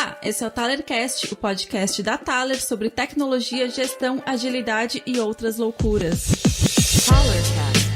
Olá, esse é o ThalerCast, o podcast da Thaler sobre tecnologia, gestão, agilidade e outras loucuras. ThalerCast.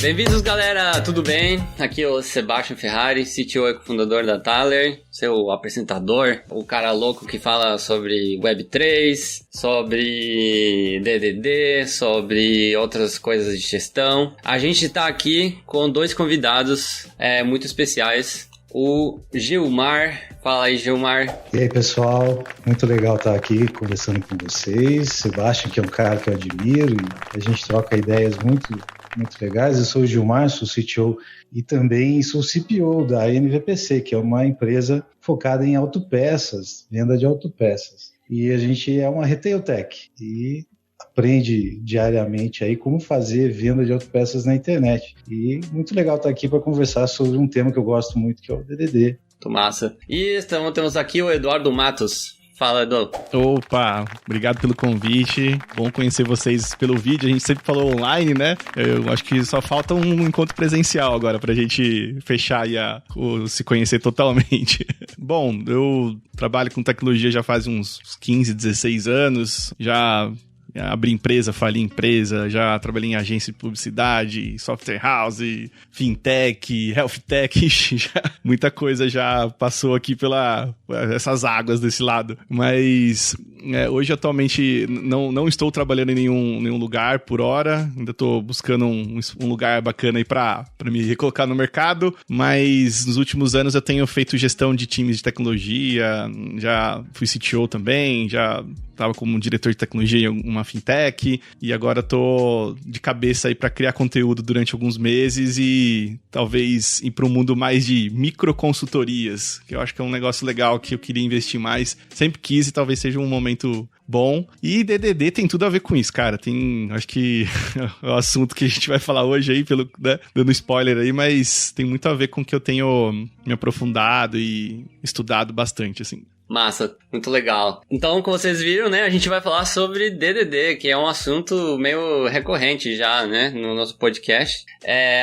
Bem-vindos, galera! Tudo bem? Aqui é o Sebastian Ferrari, CTO e cofundador da Thaler, seu apresentador, o cara louco que fala sobre Web3, sobre DDD, sobre outras coisas de gestão. A gente tá aqui com dois convidados muito especiais. O Gilmar. Fala aí, Gilmar. E aí, pessoal, muito legal estar aqui conversando com vocês. Sebastian, que é um cara que eu admiro, e a gente troca ideias muito legais. Eu sou o Gilmar, sou CTO e também sou CPO da NVPC, que é uma empresa focada em autopeças, venda de autopeças. E a gente é uma retail tech e aprende diariamente aí como fazer venda de autopeças na internet. E muito legal estar aqui para conversar sobre um tema que eu gosto muito, que é o DDD. Muito massa. E temos aqui o Eduardo Matos. Fala, Edu. Opa, obrigado pelo convite. Bom conhecer vocês pelo vídeo. A gente sempre falou online, né? Eu acho que só falta um encontro presencial agora pra gente fechar e se conhecer totalmente. Bom, eu trabalho com tecnologia já faz uns 15, 16 anos. Já abri empresa, fali empresa, já trabalhei em agência de publicidade, software house, fintech, health tech, muita coisa já passou aqui essas águas desse lado. Mas hoje, atualmente, não estou trabalhando em nenhum lugar por hora, ainda estou buscando um lugar bacana aí para me recolocar no mercado, mas nos últimos anos eu tenho feito gestão de times de tecnologia, já fui CTO também, já estava como diretor de tecnologia em uma fintech e agora tô de cabeça aí para criar conteúdo durante alguns meses e talvez ir para um mundo mais de microconsultorias, que eu acho que é um negócio legal que eu queria investir mais, sempre quis e talvez seja um momento bom. E DDD tem tudo a ver com isso, cara. Acho que é o assunto que a gente vai falar hoje aí, dando spoiler aí, mas tem muito a ver com o que eu tenho me aprofundado e estudado bastante, assim. Massa, muito legal. Então, como vocês viram, né, a gente vai falar sobre DDD, que é um assunto meio recorrente já, né, no nosso podcast.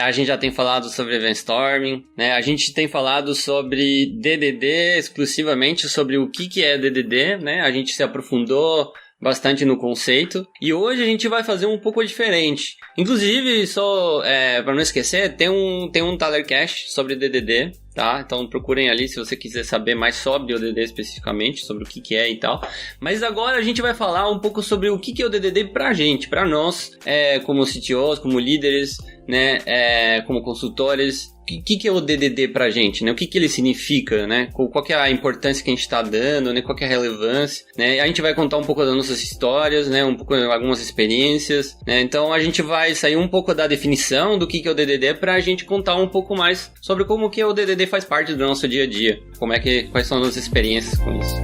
A gente já tem falado sobre Event Storming, né, a gente tem falado sobre DDD, exclusivamente sobre o que é DDD, né, a gente se aprofundou bastante no conceito, e hoje a gente vai fazer um pouco diferente. Inclusive, só para não esquecer, tem um ThalerCast sobre DDD, tá? Então procurem ali se você quiser saber mais sobre o DDD especificamente, sobre o que é e tal. Mas agora a gente vai falar um pouco sobre o que é o DDD pra gente, pra nós, como CTOs, como líderes, né, como consultores. O que é o DDD pra gente, né? O que ele significa, né? Qual que é a importância que a gente tá dando, né? Qual que é a relevância, né? A gente vai contar um pouco das nossas histórias, né? Algumas experiências, né? Então a gente vai sair um pouco da definição do que é o DDD pra gente contar um pouco mais sobre como que o DDD faz parte do nosso dia a dia. Quais são as nossas experiências com isso.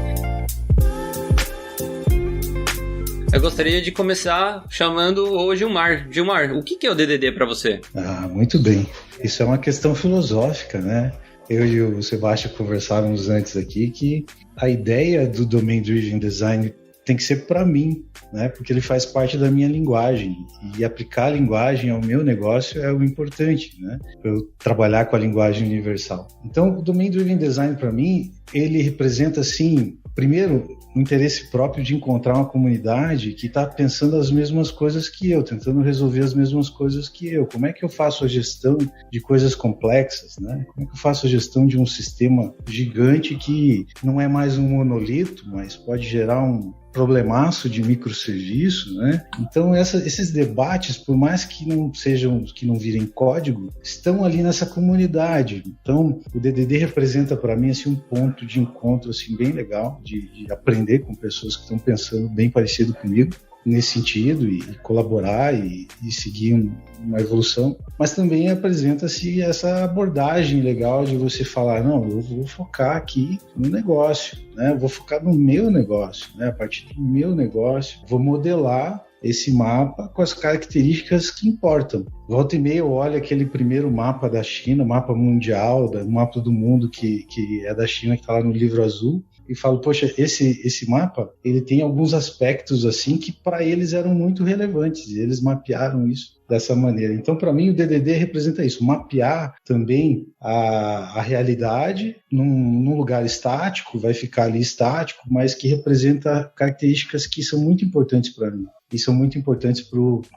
Eu gostaria de começar chamando o Gilmar. Gilmar, o que é o DDD para você? Muito bem. Isso é uma questão filosófica, né? Eu e o Sebastião conversávamos antes aqui que a ideia do Domain Driven Design tem que ser para mim, né? Porque ele faz parte da minha linguagem e aplicar a linguagem ao meu negócio é o importante, né? Eu trabalhar com a linguagem universal. Então, o Domain Driven Design para mim, ele representa assim, primeiro, o interesse próprio de encontrar uma comunidade que está pensando as mesmas coisas que eu, tentando resolver as mesmas coisas que eu. Como é que eu faço a gestão de coisas complexas, né? Como é que eu faço a gestão de um sistema gigante que não é mais um monolito, mas pode gerar um problemaço de microserviço, né? Então esses debates, por mais que não virem código, estão ali nessa comunidade. Então o DDD representa para mim assim, um ponto de encontro assim, bem legal de aprender com pessoas que estão pensando bem parecido comigo nesse sentido e colaborar e seguir uma evolução, mas também apresenta-se essa abordagem legal de você falar, não, eu vou focar aqui no negócio, né? Eu vou focar no meu negócio, né? A partir do meu negócio, vou modelar esse mapa com as características que importam. Volta e meia eu olho aquele primeiro mapa da China, o mapa mundial, o mapa do mundo que é da China, que está lá no livro azul, e falo, poxa, esse mapa, ele tem alguns aspectos assim que para eles eram muito relevantes, e eles mapearam isso dessa maneira. Então, para mim, o DDD representa isso, mapear também a realidade num lugar estático, vai ficar ali estático, mas que representa características que são muito importantes para mim. E são muito importantes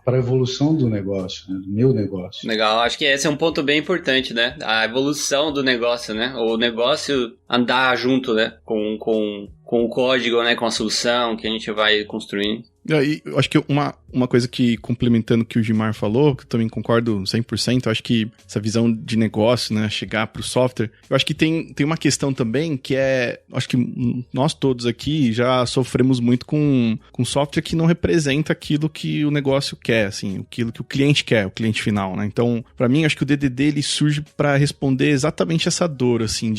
para a evolução do negócio, né? Do meu negócio. Legal, acho que esse é um ponto bem importante, né? A evolução do negócio, né? O negócio andar junto, né? Com o código, né? Com a solução que a gente vai construindo. E eu acho que uma coisa que, complementando o que o Gilmar falou, que eu também concordo 100%, eu acho que essa visão de negócio, né, chegar para o software, eu acho que tem uma questão também que acho que nós todos aqui já sofremos muito com software que não representa aquilo que o negócio quer, assim, aquilo que o cliente quer, o cliente final, né? Então, para mim, acho que o DDD, ele surge para responder exatamente essa dor, assim,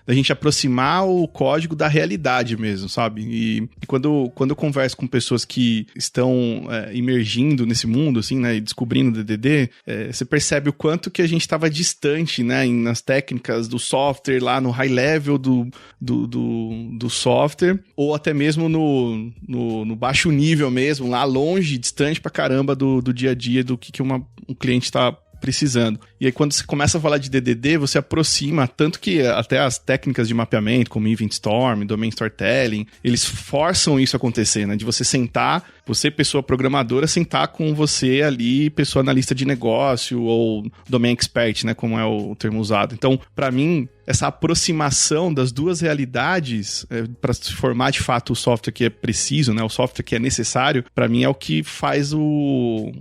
da gente aproximar o código da realidade mesmo, sabe? E quando eu converso com pessoas que estão emergindo nesse mundo, assim, né, e descobrindo o DDD, você percebe o quanto que a gente estava distante, né, nas técnicas do software, lá no high level do software, ou até mesmo no baixo nível mesmo, lá longe, distante pra caramba do dia a dia, do que um cliente está precisando. E aí, quando você começa a falar de DDD, você aproxima, tanto que até as técnicas de mapeamento, como Event Storm, Domain Storytelling, eles forçam isso a acontecer, né? De você sentar, você, pessoa programadora, sentar com você ali, pessoa analista de negócio, ou Domain Expert, né? Como é o termo usado. Então, para mim, essa aproximação das duas realidades para se formar de fato o software que é preciso, né? O software que é necessário, para mim é o que faz eu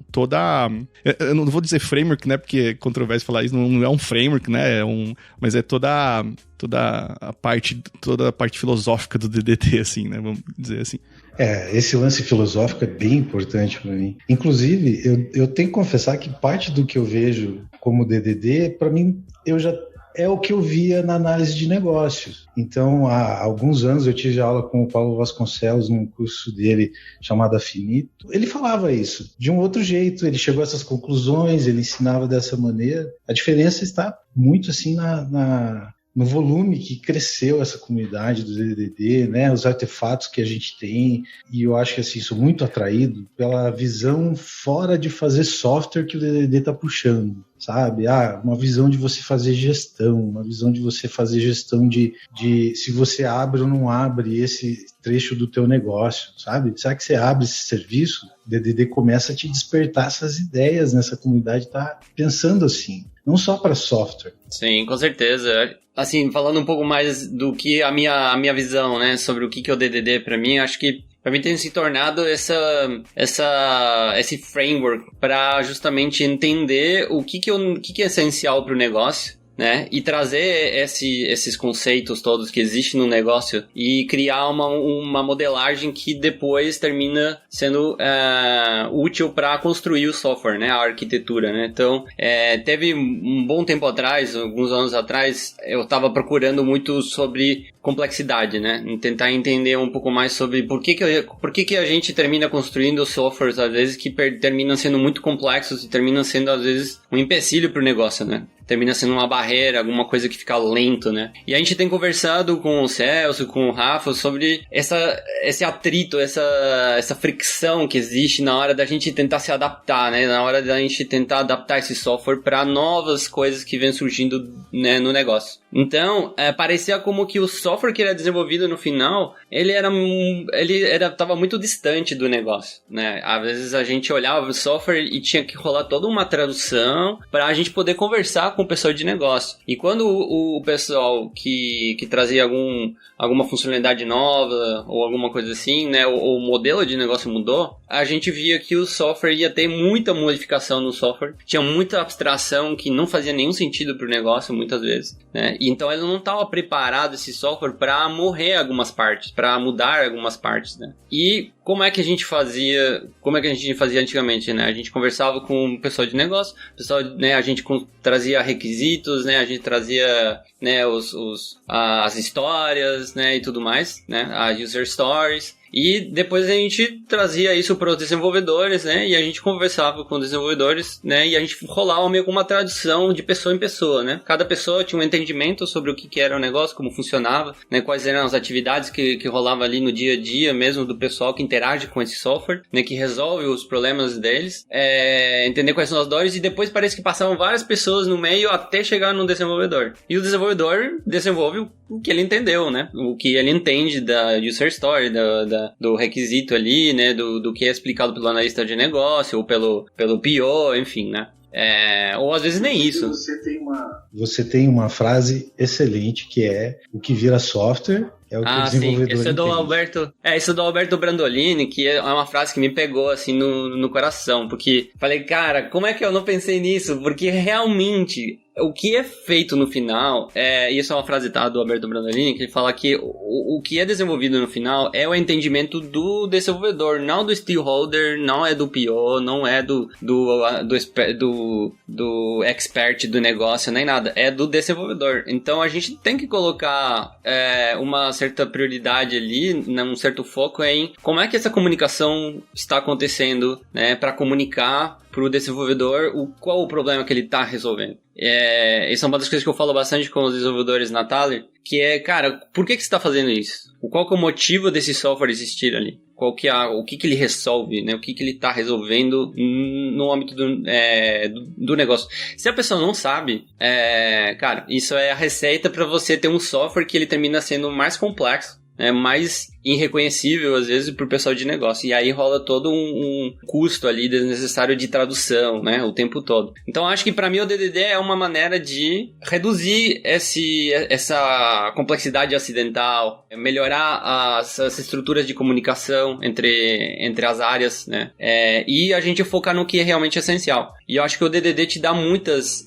não vou dizer framework, né? Porque é controverso falar isso, não é um framework, né? Mas é toda a parte filosófica do DDD, assim, né? Vamos dizer assim. Esse lance filosófico é bem importante para mim. Inclusive, eu tenho que confessar que parte do que eu vejo como DDD, para mim, é o que eu via na análise de negócios. Então, há alguns anos eu tive aula com o Paulo Vasconcelos num curso dele chamado Afinito. Ele falava isso de um outro jeito, ele chegou a essas conclusões, ele ensinava dessa maneira. A diferença está muito assim no volume que cresceu essa comunidade do DDD, né? Os artefatos que a gente tem, e eu acho que assim, sou muito atraído pela visão fora de fazer software que o DDD está puxando, sabe? Uma visão de você fazer gestão, uma visão de você fazer gestão de se você abre ou não abre esse trecho do teu negócio, sabe? Será que você abre esse serviço? O DDD começa a te despertar essas ideias, nessa comunidade está pensando assim, não só para software. Sim, com certeza. Assim, falando um pouco mais do que a minha visão, né, sobre o que é o DDD para mim, acho que para mim tem se tornado esse framework para justamente entender o que é essencial para o negócio, né? E trazer esses conceitos todos que existem no negócio e criar uma modelagem que depois termina sendo útil para construir o software, né? A arquitetura, né? Então, teve um bom tempo atrás, alguns anos atrás, eu estava procurando muito sobre complexidade, né? Tentar entender um pouco mais sobre por que a gente termina construindo softwares, às vezes, que terminam sendo muito complexos e terminam sendo, às vezes, um empecilho para o negócio, né? Termina sendo uma barreira, alguma coisa que fica lento, né? E a gente tem conversado com o Celso, com o Rafa, sobre esse atrito, essa fricção que existe na hora da gente tentar se adaptar, né? Na hora da gente tentar adaptar esse software para novas coisas que vêm surgindo, né, no negócio. Então, parecia como que o software que era desenvolvido no final, ele estava muito distante do negócio, né? Às vezes a gente olhava o software e tinha que rolar toda uma tradução para a gente poder conversar com o pessoal de negócio. E quando o pessoal que trazia alguma funcionalidade nova ou alguma coisa assim, né, o modelo de negócio mudou, a gente via que o software ia ter muita modificação no software, tinha muita abstração que não fazia nenhum sentido para o negócio muitas vezes, né? E então ele não estava preparado, esse software, para morrer algumas partes, para mudar algumas partes, né? E como é que a gente fazia antigamente, né? A gente conversava com o pessoal de negócio, né, a gente trazia requisitos, né? A gente trazia, né, as histórias, né, e tudo mais, né? As user stories. E depois a gente trazia isso para os desenvolvedores, né? E a gente conversava com os desenvolvedores, né? E a gente rolava meio com uma tradução de pessoa em pessoa, né? Cada pessoa tinha um entendimento sobre o que era o negócio, como funcionava, né? Quais eram as atividades que rolava ali no dia a dia mesmo do pessoal que interage com esse software, né? Que resolve os problemas deles, entender quais são as dores, e depois parece que passavam várias pessoas no meio até chegar no desenvolvedor. E o desenvolvedor desenvolve o que ele entendeu, né? O que ele entende da user story, do requisito ali, né? Do que é explicado pelo analista de negócio ou pelo PO, enfim, né? Ou às vezes nem isso. Você tem uma frase excelente que é: o que vira software é o que o desenvolvedor sim. Esse é do entende. Alberto, esse é do Alberto Brandolini, que é uma frase que me pegou assim no coração, porque falei, cara, como é que eu não pensei nisso? Porque realmente o que é feito no final, isso é uma frase do Alberto Brandolini, que ele fala que o que é desenvolvido no final é o entendimento do desenvolvedor, não do stakeholder, não é do PO, não é do expert do negócio, nem nada, é do desenvolvedor. Então a gente tem que colocar uma certa prioridade ali, um certo foco em como é que essa comunicação está acontecendo, né, para comunicar para o desenvolvedor qual o problema que ele está resolvendo. Essa é uma das coisas que eu falo bastante com os desenvolvedores na Thaler, que é, cara, por que você está fazendo isso? Qual que é o motivo desse software existir ali? O que ele resolve, né? O que ele está resolvendo no âmbito do negócio. Se a pessoa não sabe, cara, isso é a receita para você ter um software que ele termina sendo mais complexo, mais irreconhecível, às vezes, para o pessoal de negócio. E aí rola todo um custo ali desnecessário de tradução, né? O tempo todo. Então, acho que para mim o DDD é uma maneira de reduzir essa complexidade acidental, melhorar as estruturas de comunicação entre as áreas, né? E a gente focar no que é realmente essencial. E eu acho que o DDD te dá muitas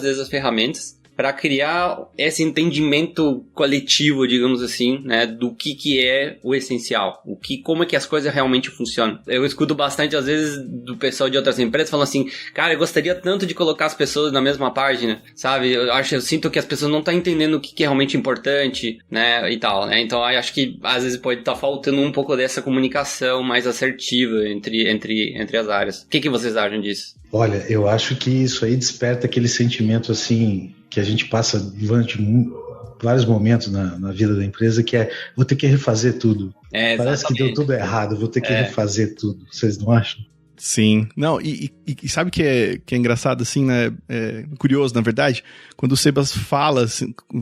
dessas ferramentas para criar esse entendimento coletivo, digamos assim, né, do que é o essencial, como é que as coisas realmente funcionam. Eu escuto bastante, às vezes, do pessoal de outras empresas falando assim, cara, eu gostaria tanto de colocar as pessoas na mesma página, sabe? Eu sinto que as pessoas não estão entendendo o que é realmente importante, né, e tal, né? Então, eu acho que, às vezes, pode estar faltando um pouco dessa comunicação mais assertiva entre as áreas. O que vocês acham disso? Olha, eu acho que isso aí desperta aquele sentimento, assim, que a gente passa durante vários momentos na vida da empresa, que é, vou ter que refazer tudo. Parece que deu tudo errado, vou ter que refazer tudo. Vocês não acham? Sim. Não, e sabe que é engraçado, assim, né? Curioso, na verdade, quando o Sebas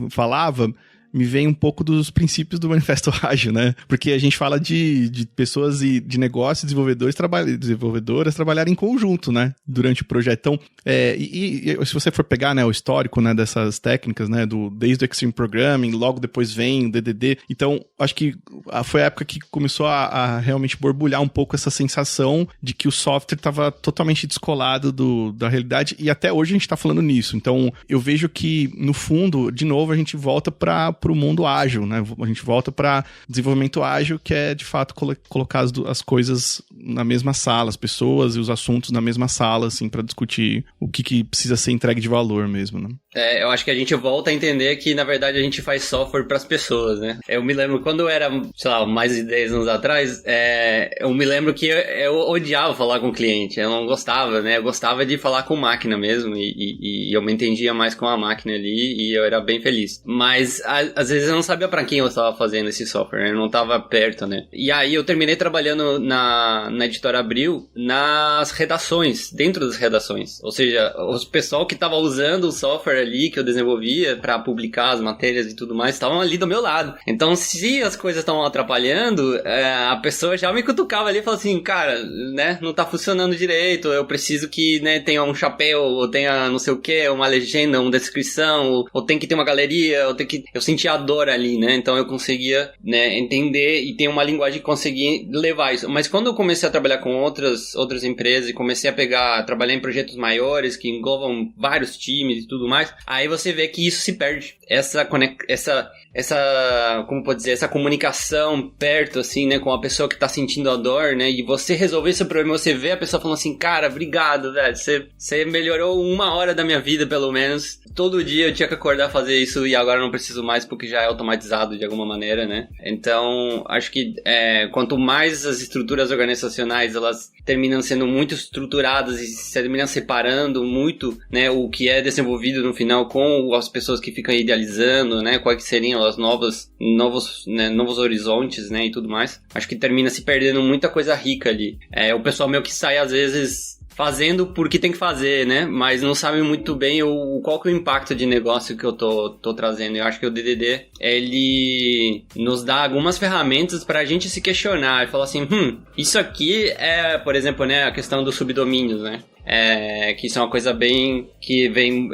falava, me vem um pouco dos princípios do Manifesto Ágil, né? Porque a gente fala de pessoas e de negócios, desenvolvedoras trabalharem em conjunto, né? Durante o projeto. Então, se você for pegar, né, o histórico, né, dessas técnicas, né, desde o Extreme Programming, logo depois vem o DDD. Então, acho que foi a época que começou a realmente borbulhar um pouco essa sensação de que o software estava totalmente descolado da realidade, e até hoje a gente está falando nisso. Então, eu vejo que, no fundo, de novo, a gente volta para o mundo ágil, né? A gente volta para desenvolvimento ágil, que é, de fato, colocar as coisas na mesma sala, as pessoas e os assuntos na mesma sala, assim, para discutir o que precisa ser entregue de valor mesmo, né? Eu acho que a gente volta a entender que, na verdade, a gente faz software para as pessoas, né? Eu me lembro, quando eu era, sei lá, mais de 10 anos atrás, eu me lembro que eu odiava falar com o cliente, eu não gostava, né? Eu gostava de falar com máquina mesmo, e eu me entendia mais com a máquina ali, e eu era bem feliz. Mas, às vezes, eu não sabia para quem eu estava fazendo esse software, eu não estava perto, né? E aí, eu terminei trabalhando na Editora Abril, nas redações, dentro das redações. Ou seja, o pessoal que estava usando o software ali que eu desenvolvia para publicar as matérias e tudo mais, estavam ali do meu lado. Então, se as coisas estavam atrapalhando, a pessoa já me cutucava ali e falava assim, cara, né, não tá funcionando direito, eu preciso que, né, tenha um chapéu, ou tenha não sei o que, uma legenda, uma descrição, ou tem que ter uma galeria, eu sentia a dor ali, né, então eu conseguia, né, entender e ter uma linguagem que conseguia levar isso. Mas quando eu comecei a trabalhar com outras empresas e comecei a trabalhar em projetos maiores que englobam vários times e tudo mais, aí você vê que isso se perde. Essa como pode dizer, essa comunicação perto, assim, né, com a pessoa que tá sentindo a dor, né, e você resolver esse problema, você vê a pessoa falando assim, cara, obrigado, velho, você melhorou 1 hora da minha vida, pelo menos. Todo dia eu tinha que acordar, fazer isso, e agora eu não preciso mais porque já é automatizado de alguma maneira, né? Então, acho que quanto mais as estruturas organizacionais, elas terminam sendo muito estruturadas e terminam separando muito, né, o que é desenvolvido no final com as pessoas que ficam idealizando, né, quais seriam as novos horizontes, né, e tudo mais. Acho que termina se perdendo muita coisa rica ali. O pessoal meio que sai, às vezes, fazendo porque tem que fazer, né? Mas não sabe muito bem qual que é o impacto de negócio que eu tô trazendo. Eu acho que o DDD, ele nos dá algumas ferramentas pra gente se questionar e falar assim, isso aqui é, por exemplo, né, a questão dos subdomínios, né? Que isso é uma coisa bem que vem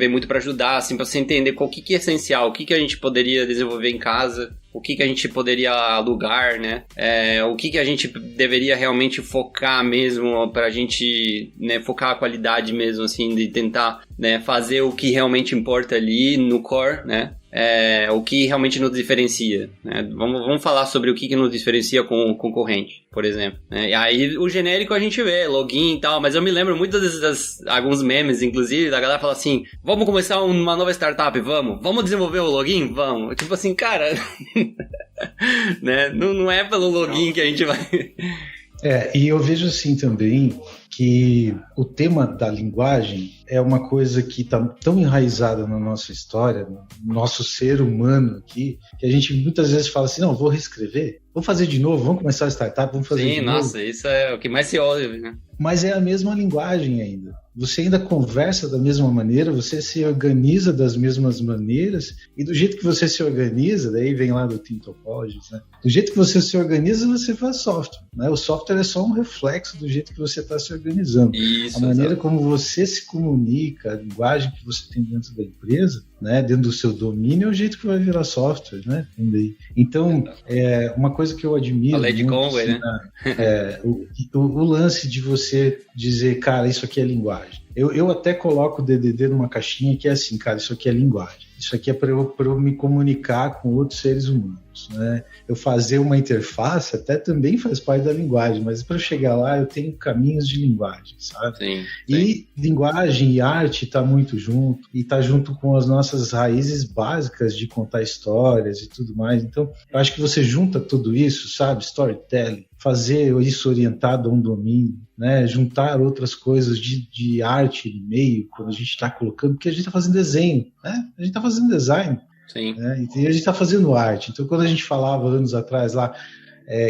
muito para ajudar, assim, para você entender o que é essencial, o que a gente poderia desenvolver em casa, o que a gente poderia alugar, né? O que a gente deveria realmente focar mesmo, pra gente, né, focar a qualidade mesmo, assim, de tentar, né, fazer o que realmente importa ali no core, né? O que realmente nos diferencia, né? Vamos falar sobre o que nos diferencia com o concorrente, por exemplo, né? E aí o genérico a gente vê, login e tal, mas eu me lembro muito alguns memes, inclusive, da galera fala assim, vamos começar uma nova startup, vamos desenvolver o login? Vamos. Tipo assim, cara, né? Não é pelo login que a gente vai... E eu vejo assim também que o tema da linguagem é uma coisa que está tão enraizada na nossa história, no nosso ser humano aqui, que a gente muitas vezes fala assim, não, vou reescrever, vou fazer de novo, vamos começar a startup, vamos fazer de novo. Sim, nossa, isso é o que mais se ouve, né? Mas é a mesma linguagem ainda. Você ainda conversa da mesma maneira, você se organiza das mesmas maneiras, e do jeito que você se organiza, daí vem lá do Team Topologies, né? Do jeito que você se organiza, você faz software, né? O software é só um reflexo do jeito que você está se organizando. Isso, a maneira como você se comunica, a linguagem que você tem dentro da empresa, né? Dentro do seu domínio, é o jeito que vai virar software, né? Então, uma coisa que eu admiro... A Lady muito, Conway, assim, né? O lance de você dizer, cara, isso aqui é linguagem. Eu até coloco o DDD numa caixinha que é assim, cara, isso aqui é linguagem. Isso aqui é para eu me comunicar com outros seres humanos, né? Eu fazer uma interface até também faz parte da linguagem, mas para eu chegar lá eu tenho caminhos de linguagem, sabe? Sim. E linguagem e arte tá muito junto, e tá junto com as nossas raízes básicas de contar histórias e tudo mais. Então, eu acho que você junta tudo isso, sabe? Storytelling, fazer isso orientado a um domínio, né? Juntar outras coisas de arte no meio, quando a gente está colocando, porque a gente está fazendo desenho, né? A gente está fazendo design. Sim. Né? E a gente está fazendo arte. Então, quando a gente falava anos atrás lá,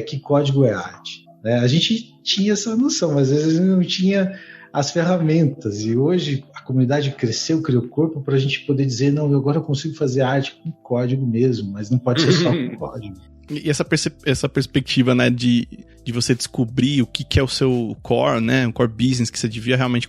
que código é arte, né? A gente tinha essa noção, mas às vezes não tinha as ferramentas. E hoje a comunidade cresceu, criou corpo para a gente poder dizer, não, agora eu consigo fazer arte com código mesmo, mas não pode ser só com código. E essa perspectiva, né, de você descobrir o que é o seu core, né, o core business, que você devia realmente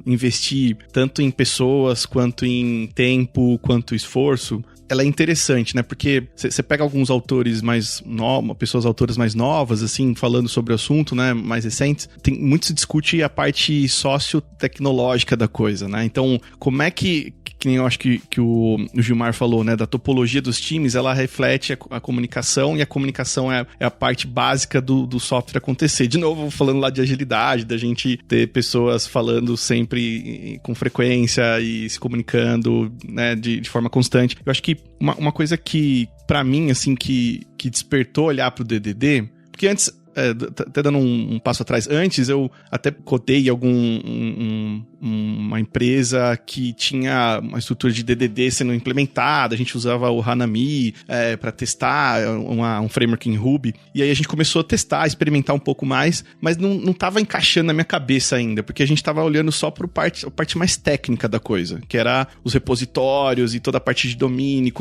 investir tanto em pessoas, quanto em tempo, quanto esforço, ela é interessante, né, porque você pega alguns autores mais novos, pessoas autoras mais novas, assim, falando sobre o assunto, né, mais recentes, muito se discute a parte sociotecnológica da coisa, né, então, como é que nem eu acho que o Gilmar falou, né, da topologia dos times, ela reflete a comunicação, e a comunicação é a parte básica do software acontecer. De novo, falando lá de agilidade, da gente ter pessoas falando sempre com frequência e se comunicando, né, de forma constante. Eu acho que uma coisa que, pra mim, assim, que despertou olhar pro DDD, porque antes, até dando um passo atrás, antes eu até codei uma empresa que tinha uma estrutura de DDD sendo implementada, a gente usava o Hanami para testar um framework em Ruby, e aí a gente começou a testar, experimentar um pouco mais, mas não estava encaixando na minha cabeça ainda, porque a gente estava olhando só para a parte mais técnica da coisa, que era os repositórios e toda a parte de domínio,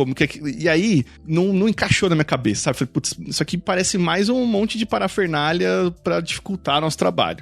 e aí não encaixou na minha cabeça, sabe? Falei, putz, isso aqui parece mais um monte de parafernália para dificultar nosso trabalho.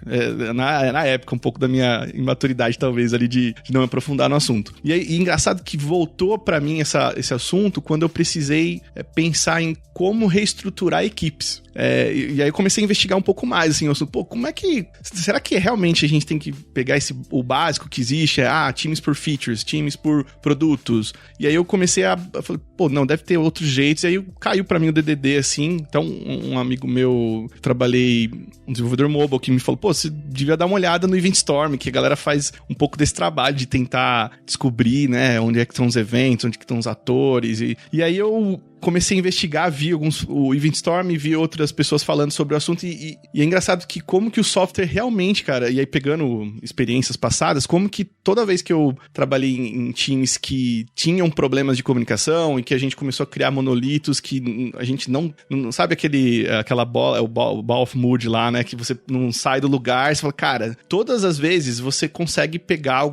Na época, um pouco da minha imaturidade, talvez, ali de não aprofundar no assunto. E aí, engraçado que voltou pra mim esse assunto quando eu precisei pensar em como reestruturar equipes. E aí eu comecei a investigar um pouco mais, assim, como é que... Será que realmente a gente tem que pegar o básico que existe, times por features, times por produtos? E aí eu comecei a falar, não, deve ter outros jeitos, e aí caiu pra mim o DDD, assim. Então, um amigo meu, trabalhei, um desenvolvedor mobile, que me falou, você devia dar uma olhada no Event Storm, que a galera faz um pouco desse trabalho de tentar descobrir, né, onde é que estão os eventos, onde é que estão os atores, e aí eu comecei a investigar, vi o Event Storm, vi outras pessoas falando sobre o assunto, e é engraçado que como que o software realmente, cara, e aí pegando experiências passadas, como que toda vez que eu trabalhei em times que tinham problemas de comunicação e que a gente começou a criar monolitos que a gente não sabe aquela bola, o ball of mood lá, né, que você não sai do lugar, você fala, cara, todas as vezes você consegue pegar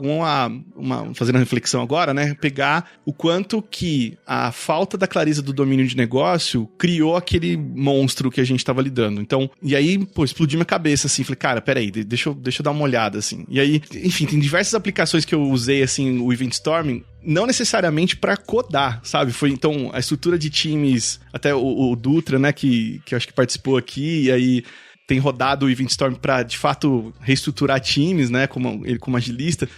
fazendo a reflexão agora, né, pegar o quanto que a falta da clareza do domínio de negócio criou aquele monstro que a gente tava lidando. Então, e aí, explodiu minha cabeça, assim, falei, cara, peraí, deixa eu dar uma olhada, assim. E aí, enfim, tem diversas aplicações que eu usei, assim, o Event Storming, não necessariamente para codar, sabe? Foi, então, a estrutura de times, até o Dutra, né, que eu acho que participou aqui, e aí tem rodado o Event Storm para, de fato, reestruturar times, né, como agilista,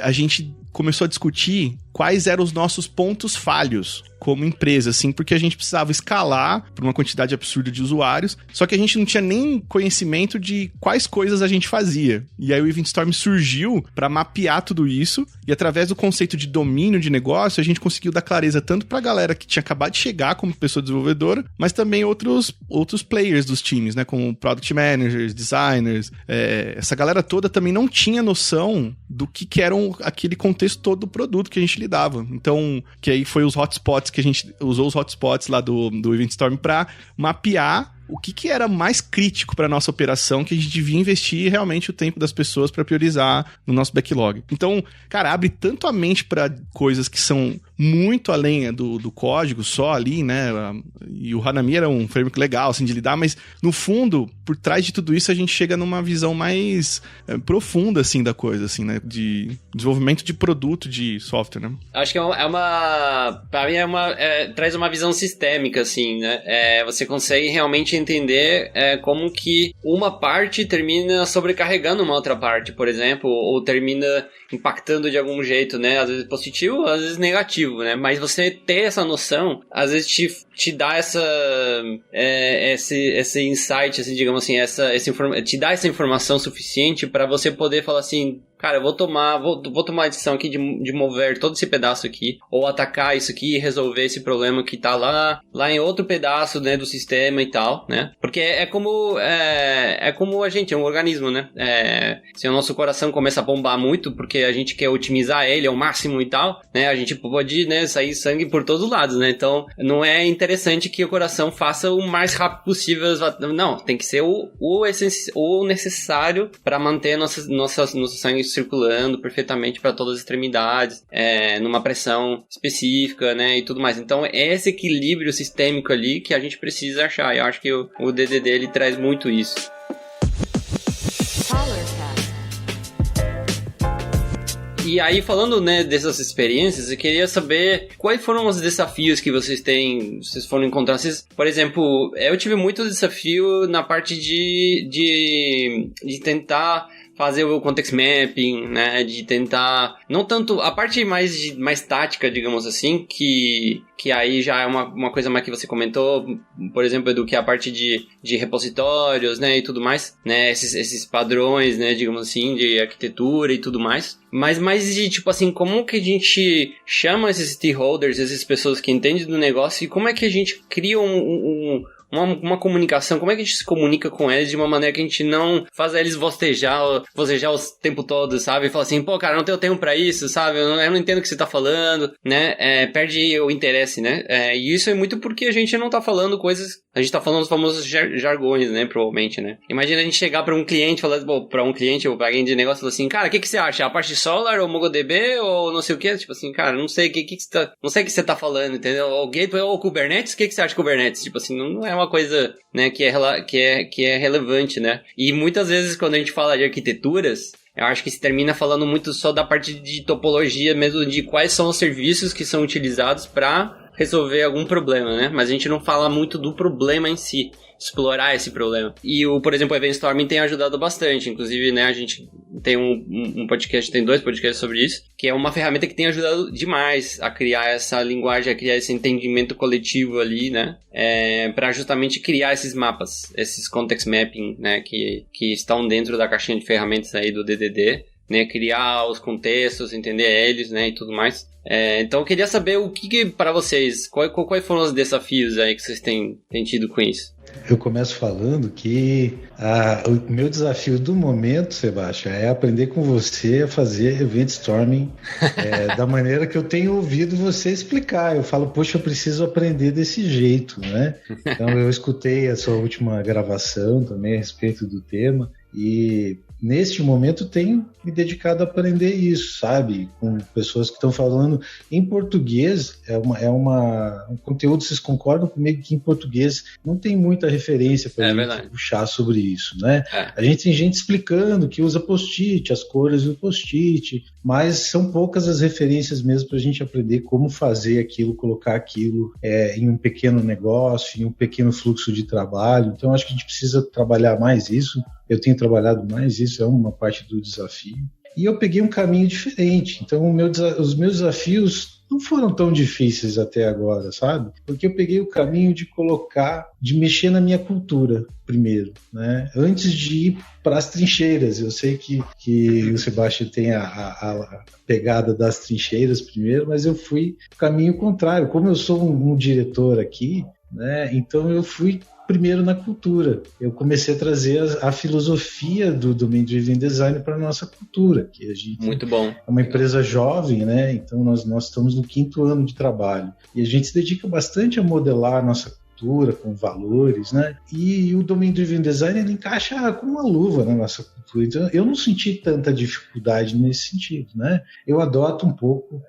a gente começou a discutir quais eram os nossos pontos falhos como empresa, assim, porque a gente precisava escalar por uma quantidade absurda de usuários, só que a gente não tinha nem conhecimento de quais coisas a gente fazia. E aí o Event Storm surgiu para mapear tudo isso, e através do conceito de domínio de negócio, a gente conseguiu dar clareza tanto para a galera que tinha acabado de chegar como pessoa desenvolvedora, mas também outros players dos times, né, como product managers, designers. Essa galera toda também não tinha noção do que era aquele contexto todo do produto que a gente lidava. Então, que aí foi os hotspots, que a gente usou os hotspots lá do Event Storm para mapear o que era mais crítico para nossa operação, que a gente devia investir realmente o tempo das pessoas para priorizar no nosso backlog. Então, cara, abre tanto a mente para coisas que são muito além do código só ali, né? E o Hanami era um framework legal, assim, de lidar, mas no fundo, por trás de tudo isso, a gente chega numa visão mais profunda, assim, da coisa, assim, né? De desenvolvimento de produto de software, né? Acho que pra mim traz uma visão sistêmica, assim, né? Você consegue realmente entender como que uma parte termina sobrecarregando uma outra parte, por exemplo, ou termina impactando de algum jeito, né? Às vezes positivo, às vezes negativo, né? Mas você ter essa noção, às vezes te dá esse insight, assim, digamos assim, te dá essa informação suficiente para você poder falar assim, cara, eu vou tomar a decisão aqui de mover todo esse pedaço aqui, ou atacar isso aqui e resolver esse problema que tá lá em outro pedaço, né, do sistema e tal, né? Porque é como a gente, é um organismo, né? Se o nosso coração começa a bombar muito, porque a gente quer otimizar ele ao máximo e tal, né? A gente pode, né, sair sangue por todos os lados, né? Então, não é interessante que o coração faça o mais rápido possível. Não, tem que ser o necessário para manter nosso sangue circulando perfeitamente para todas as extremidades, numa pressão específica, né, e tudo mais. Então, é esse equilíbrio sistêmico ali que a gente precisa achar. Eu acho que o DDD, ele traz muito isso. E aí, falando, né, dessas experiências, eu queria saber quais foram os desafios que vocês foram encontrar. Por exemplo, eu tive muito desafio na parte de tentar fazer o context mapping, né, de tentar, não tanto, a parte mais tática, digamos assim, que aí já é uma coisa mais que você comentou, por exemplo, do que a parte de repositórios, né, e tudo mais, né, esses padrões, né, digamos assim, de arquitetura e tudo mais, mas mais de, tipo assim, como que a gente chama esses stakeholders, essas pessoas que entendem do negócio, e como é que a gente cria uma comunicação, como é que a gente se comunica com eles de uma maneira que a gente não faz eles vocejar o tempo todo, sabe? E fala assim, pô, cara, não tenho tempo pra isso, sabe? Eu não entendo o que você tá falando, né? Perde o interesse, né? E isso é muito porque a gente não tá falando coisas... A gente tá falando os famosos jargões, né? Provavelmente, né? Imagina a gente chegar pra um cliente, falar, pra um cliente ou pra alguém de negócio, falar assim, cara, o que você acha? A parte de Solar ou MongoDB ou não sei o que? Tipo assim, cara, não sei o que você tá... Não sei o que você tá falando, entendeu? Ou Gateway ou Kubernetes? O que você acha de Kubernetes? Tipo assim, não é uma coisa, né, que é relevante, né? E muitas vezes quando a gente fala de arquiteturas, eu acho que se termina falando muito só da parte de topologia mesmo, de quais são os serviços que são utilizados para resolver algum problema, né? Mas a gente não fala muito do problema em si, explorar esse problema. E, por exemplo, o Event Storming tem ajudado bastante. Inclusive, né, a gente tem um podcast, tem 2 podcasts sobre isso, que é uma ferramenta que tem ajudado demais a criar essa linguagem, a criar esse entendimento coletivo ali, né? Para justamente criar esses mapas, esses context mapping, né, que estão dentro da caixinha de ferramentas aí do DDD, né, criar os contextos, entender eles, né, e tudo mais. Então eu queria saber o que para vocês, quais foram os desafios aí que vocês têm tido com isso? Eu começo falando que o meu desafio do momento, Sebastião, é aprender com você a fazer Event Storming da maneira que eu tenho ouvido você explicar. Eu falo, poxa, eu preciso aprender desse jeito, né? Então eu escutei a sua última gravação também a respeito do tema e neste momento tenho me dedicado a aprender isso, sabe? Com pessoas que estão falando em português, um conteúdo, vocês concordam comigo que em português não tem muita referência para gente puxar sobre isso, né? A gente tem gente explicando que usa post-it, as cores do post-it, mas são poucas as referências mesmo para a gente aprender como fazer aquilo, colocar aquilo em um pequeno negócio, em um pequeno fluxo de trabalho. Então acho que a gente precisa trabalhar mais isso. Eu tenho trabalhado mais isso, é uma parte do desafio. E eu peguei um caminho diferente. Então, os meus desafios não foram tão difíceis até agora, sabe? Porque eu peguei o caminho de mexer na minha cultura primeiro, né? Antes de ir para as trincheiras. Eu sei que o Sebastião tem a pegada das trincheiras primeiro, mas eu fui o caminho contrário. Como eu sou um diretor aqui, né? Então eu fui primeiro na cultura. Eu comecei a trazer a filosofia do Domain Driven Design para a nossa cultura, que a gente muito bom. É uma empresa jovem, né? Então nós estamos no 5º ano de trabalho e a gente se dedica bastante a modelar a nossa cultura com valores, né? E o Domain Driven Design ele encaixa com uma luva na nossa cultura. Então eu não senti tanta dificuldade nesse sentido, né? Eu adoto um pouco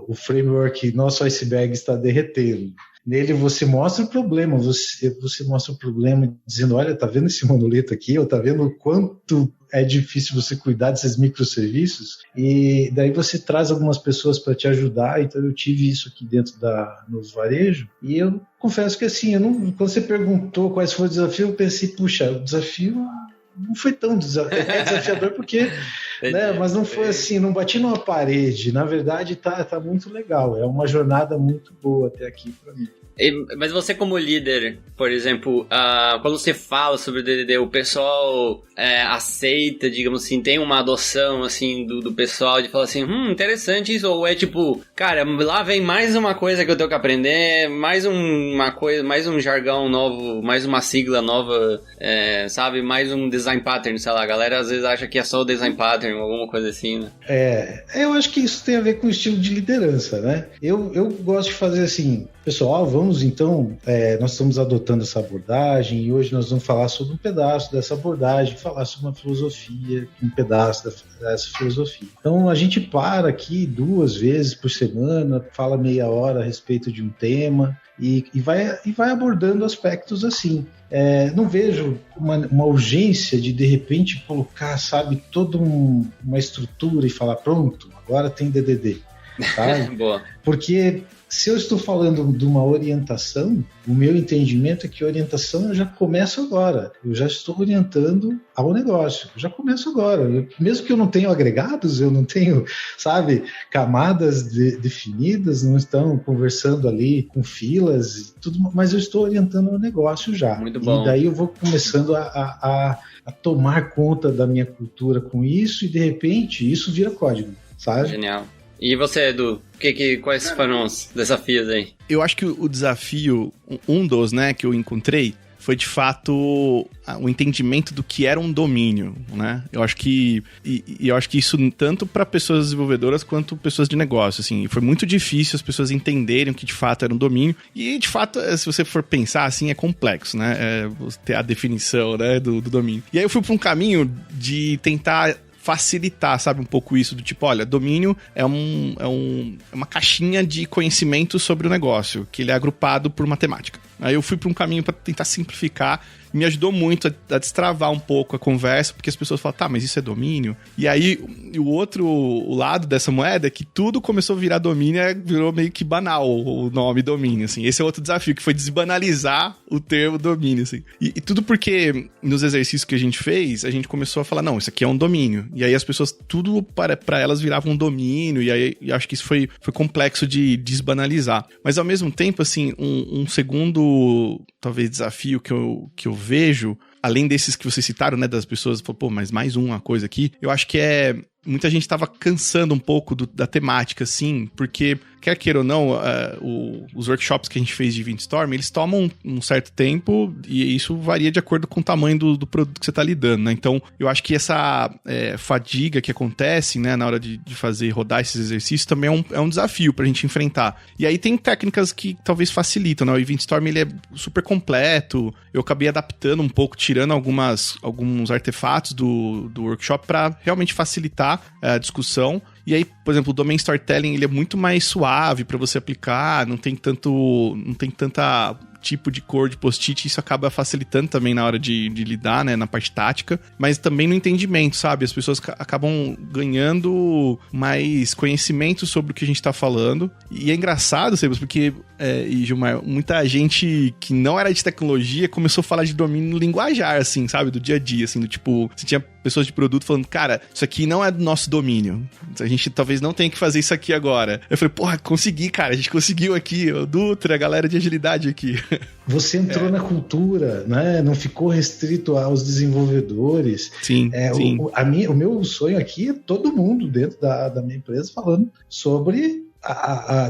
o framework Nosso Iceberg está derretendo. Nele você mostra o problema, você mostra o problema dizendo, olha, tá vendo esse monolito aqui? Ou tá vendo o quanto é difícil você cuidar desses microserviços? E daí você traz algumas pessoas para te ajudar. Então eu tive isso aqui dentro no varejo e eu confesso que assim, quando você perguntou quais foram os desafios, eu pensei, puxa, o desafio não foi tão desafiador porque, né, mas não foi assim, não bati numa parede. Na verdade, tá muito legal. É uma jornada muito boa até aqui para mim. Mas você como líder, por exemplo, quando você fala sobre o DDD, o pessoal aceita, digamos assim, tem uma adoção assim do pessoal de falar assim, interessante isso, ou é tipo, cara, lá vem mais uma coisa que eu tenho que aprender, mais uma coisa, mais um jargão novo, mais uma sigla nova, sabe, mais um design pattern, sei lá, a galera às vezes acha que é só o design pattern, alguma coisa assim, né? Eu acho que isso tem a ver com o estilo de liderança, né? Eu gosto de fazer assim, pessoal, vamos então, nós estamos adotando essa abordagem e hoje nós vamos falar sobre um pedaço dessa abordagem, falar sobre uma filosofia, um pedaço dessa filosofia. Então a gente para aqui 2 vezes por semana, fala meia hora a respeito de um tema e vai abordando aspectos assim. Não vejo uma urgência de repente colocar, sabe, toda uma estrutura e falar, pronto, agora tem DDD. Tá? Boa. Porque se eu estou falando de uma orientação, o meu entendimento é que a orientação eu já começo agora. Eu já estou orientando ao negócio. Eu já começo agora. Mesmo que eu não tenha agregados, eu não tenho, sabe, camadas definidas, não estão conversando ali com filas e tudo, mas eu estou orientando ao negócio já. Muito bom. E daí eu vou começando a tomar conta da minha cultura com isso e de repente isso vira código, sabe? Genial. E você, Edu, quais foram os desafios aí? Eu acho que o desafio, um dos, né, que eu encontrei, foi de fato o entendimento do que era um domínio, né? Eu acho que isso tanto para pessoas desenvolvedoras quanto pessoas de negócio, assim, foi muito difícil as pessoas entenderem o que de fato era um domínio e de fato, se você for pensar assim, é complexo, né? Ter a definição, né, do domínio. E aí eu fui para um caminho de tentar facilitar, sabe, um pouco isso, do tipo, olha, domínio é uma caixinha de conhecimento sobre o negócio, que ele é agrupado por matemática. Aí eu fui para um caminho para tentar simplificar, me ajudou muito a destravar um pouco a conversa, porque as pessoas falam, tá, mas isso é domínio? E aí, o lado dessa moeda é que tudo começou a virar domínio, virou meio que banal o nome domínio, assim. Esse é outro desafio, que foi desbanalizar o termo domínio, assim. E tudo porque nos exercícios que a gente fez, a gente começou a falar, não, isso aqui é um domínio. E aí as pessoas, tudo para elas virava um domínio, e aí eu acho que isso foi complexo de desbanalizar. Mas ao mesmo tempo, assim, um segundo, talvez, desafio que eu vejo, além desses que vocês citaram, né, das pessoas, pô, mas mais uma coisa aqui, eu acho que muita gente estava cansando um pouco da temática, assim, porque, quer queira ou não, os workshops que a gente fez de Event Storm, eles tomam um certo tempo e isso varia de acordo com o tamanho do produto que você está lidando, né? Então, eu acho que essa fadiga que acontece, né, na hora de rodar esses exercícios também é um desafio para a gente enfrentar. E aí tem técnicas que talvez facilitam, né? O Event Storm, ele é super completo, eu acabei adaptando um pouco, tirando alguns artefatos do workshop para realmente facilitar a discussão. E aí, por exemplo, o Domain Storytelling, ele é muito mais suave para você aplicar, não tem tanta tipo de cor de post-it, isso acaba facilitando também na hora de lidar, né, na parte tática, mas também no entendimento, sabe? As pessoas acabam ganhando mais conhecimento sobre o que a gente tá falando, e é engraçado, Sebas, porque, e Gilmar, muita gente que não era de tecnologia começou a falar de domínio no linguajar, assim, sabe? Do dia a dia, assim, do tipo, você tinha pessoas de produto falando, cara, isso aqui não é do nosso domínio, a gente talvez não tenha que fazer isso aqui agora. Eu falei, porra, consegui, cara, a gente conseguiu aqui, o Dutra, a galera de agilidade aqui. Você entrou na cultura, né? Não ficou restrito aos desenvolvedores. Sim, sim. O meu sonho aqui é todo mundo dentro da minha empresa falando sobre,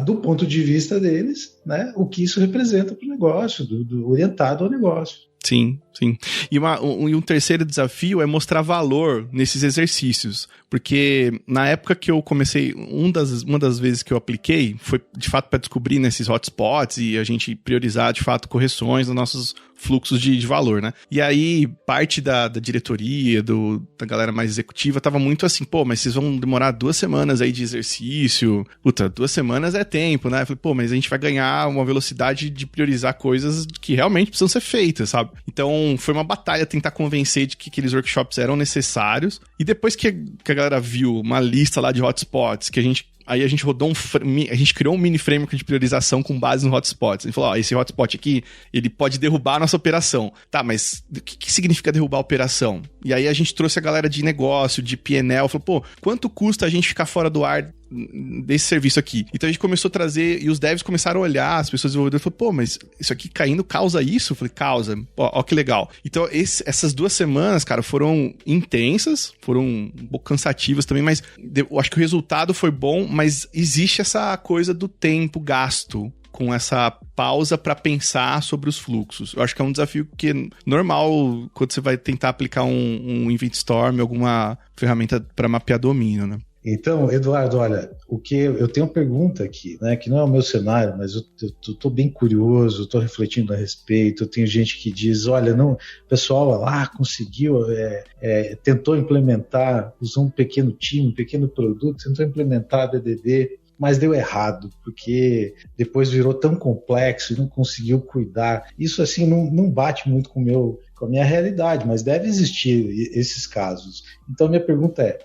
do ponto de vista deles, né? O que isso representa para o negócio, orientado ao negócio. Sim, sim. E um terceiro desafio é mostrar valor nesses exercícios. Porque na época que eu comecei, uma das vezes que eu apliquei foi de fato para descobrir nesses hotspots e a gente priorizar de fato correções nos nossos fluxos de valor, né? E aí parte da diretoria, da galera mais executiva tava muito assim, pô, mas vocês vão demorar 2 semanas aí de exercício. Puta, 2 semanas é tempo, né? Eu falei, pô, mas a gente vai ganhar uma velocidade de priorizar coisas que realmente precisam ser feitas, sabe? Então foi uma batalha tentar convencer de que aqueles workshops eram necessários. E depois que a galera viu uma lista lá de hotspots, aí a gente rodou a gente criou um mini framework de priorização com base no hotspot. A gente falou, ó, esse hotspot aqui, ele pode derrubar a nossa operação. Tá, mas o que significa derrubar a operação? E aí a gente trouxe a galera de negócio, de PNL, falou, pô, quanto custa a gente ficar fora do ar desse serviço aqui? Então a gente começou a trazer, e os devs começaram a olhar, as pessoas desenvolvedoras falaram, pô, mas isso aqui caindo causa isso? Eu falei, causa. Ó que legal. Então essas 2 semanas, cara, foram intensas, foram um pouco cansativas também, mas eu acho que o resultado foi bom, mas existe essa coisa do tempo gasto com essa pausa para pensar sobre os fluxos. Eu acho que é um desafio que é normal quando você vai tentar aplicar um Event Storm, alguma ferramenta para mapear domínio, né? Então, Eduardo, olha, eu tenho uma pergunta aqui, né, que não é o meu cenário, mas eu tô bem curioso, estou refletindo a respeito. Eu tenho gente que diz, olha, não, o pessoal lá conseguiu, tentou implementar, usou um pequeno time, um pequeno produto, tentou implementar a DDD, mas deu errado, porque depois virou tão complexo e não conseguiu cuidar. Isso, assim, não bate muito com a minha realidade, mas deve existir esses casos. Então, minha pergunta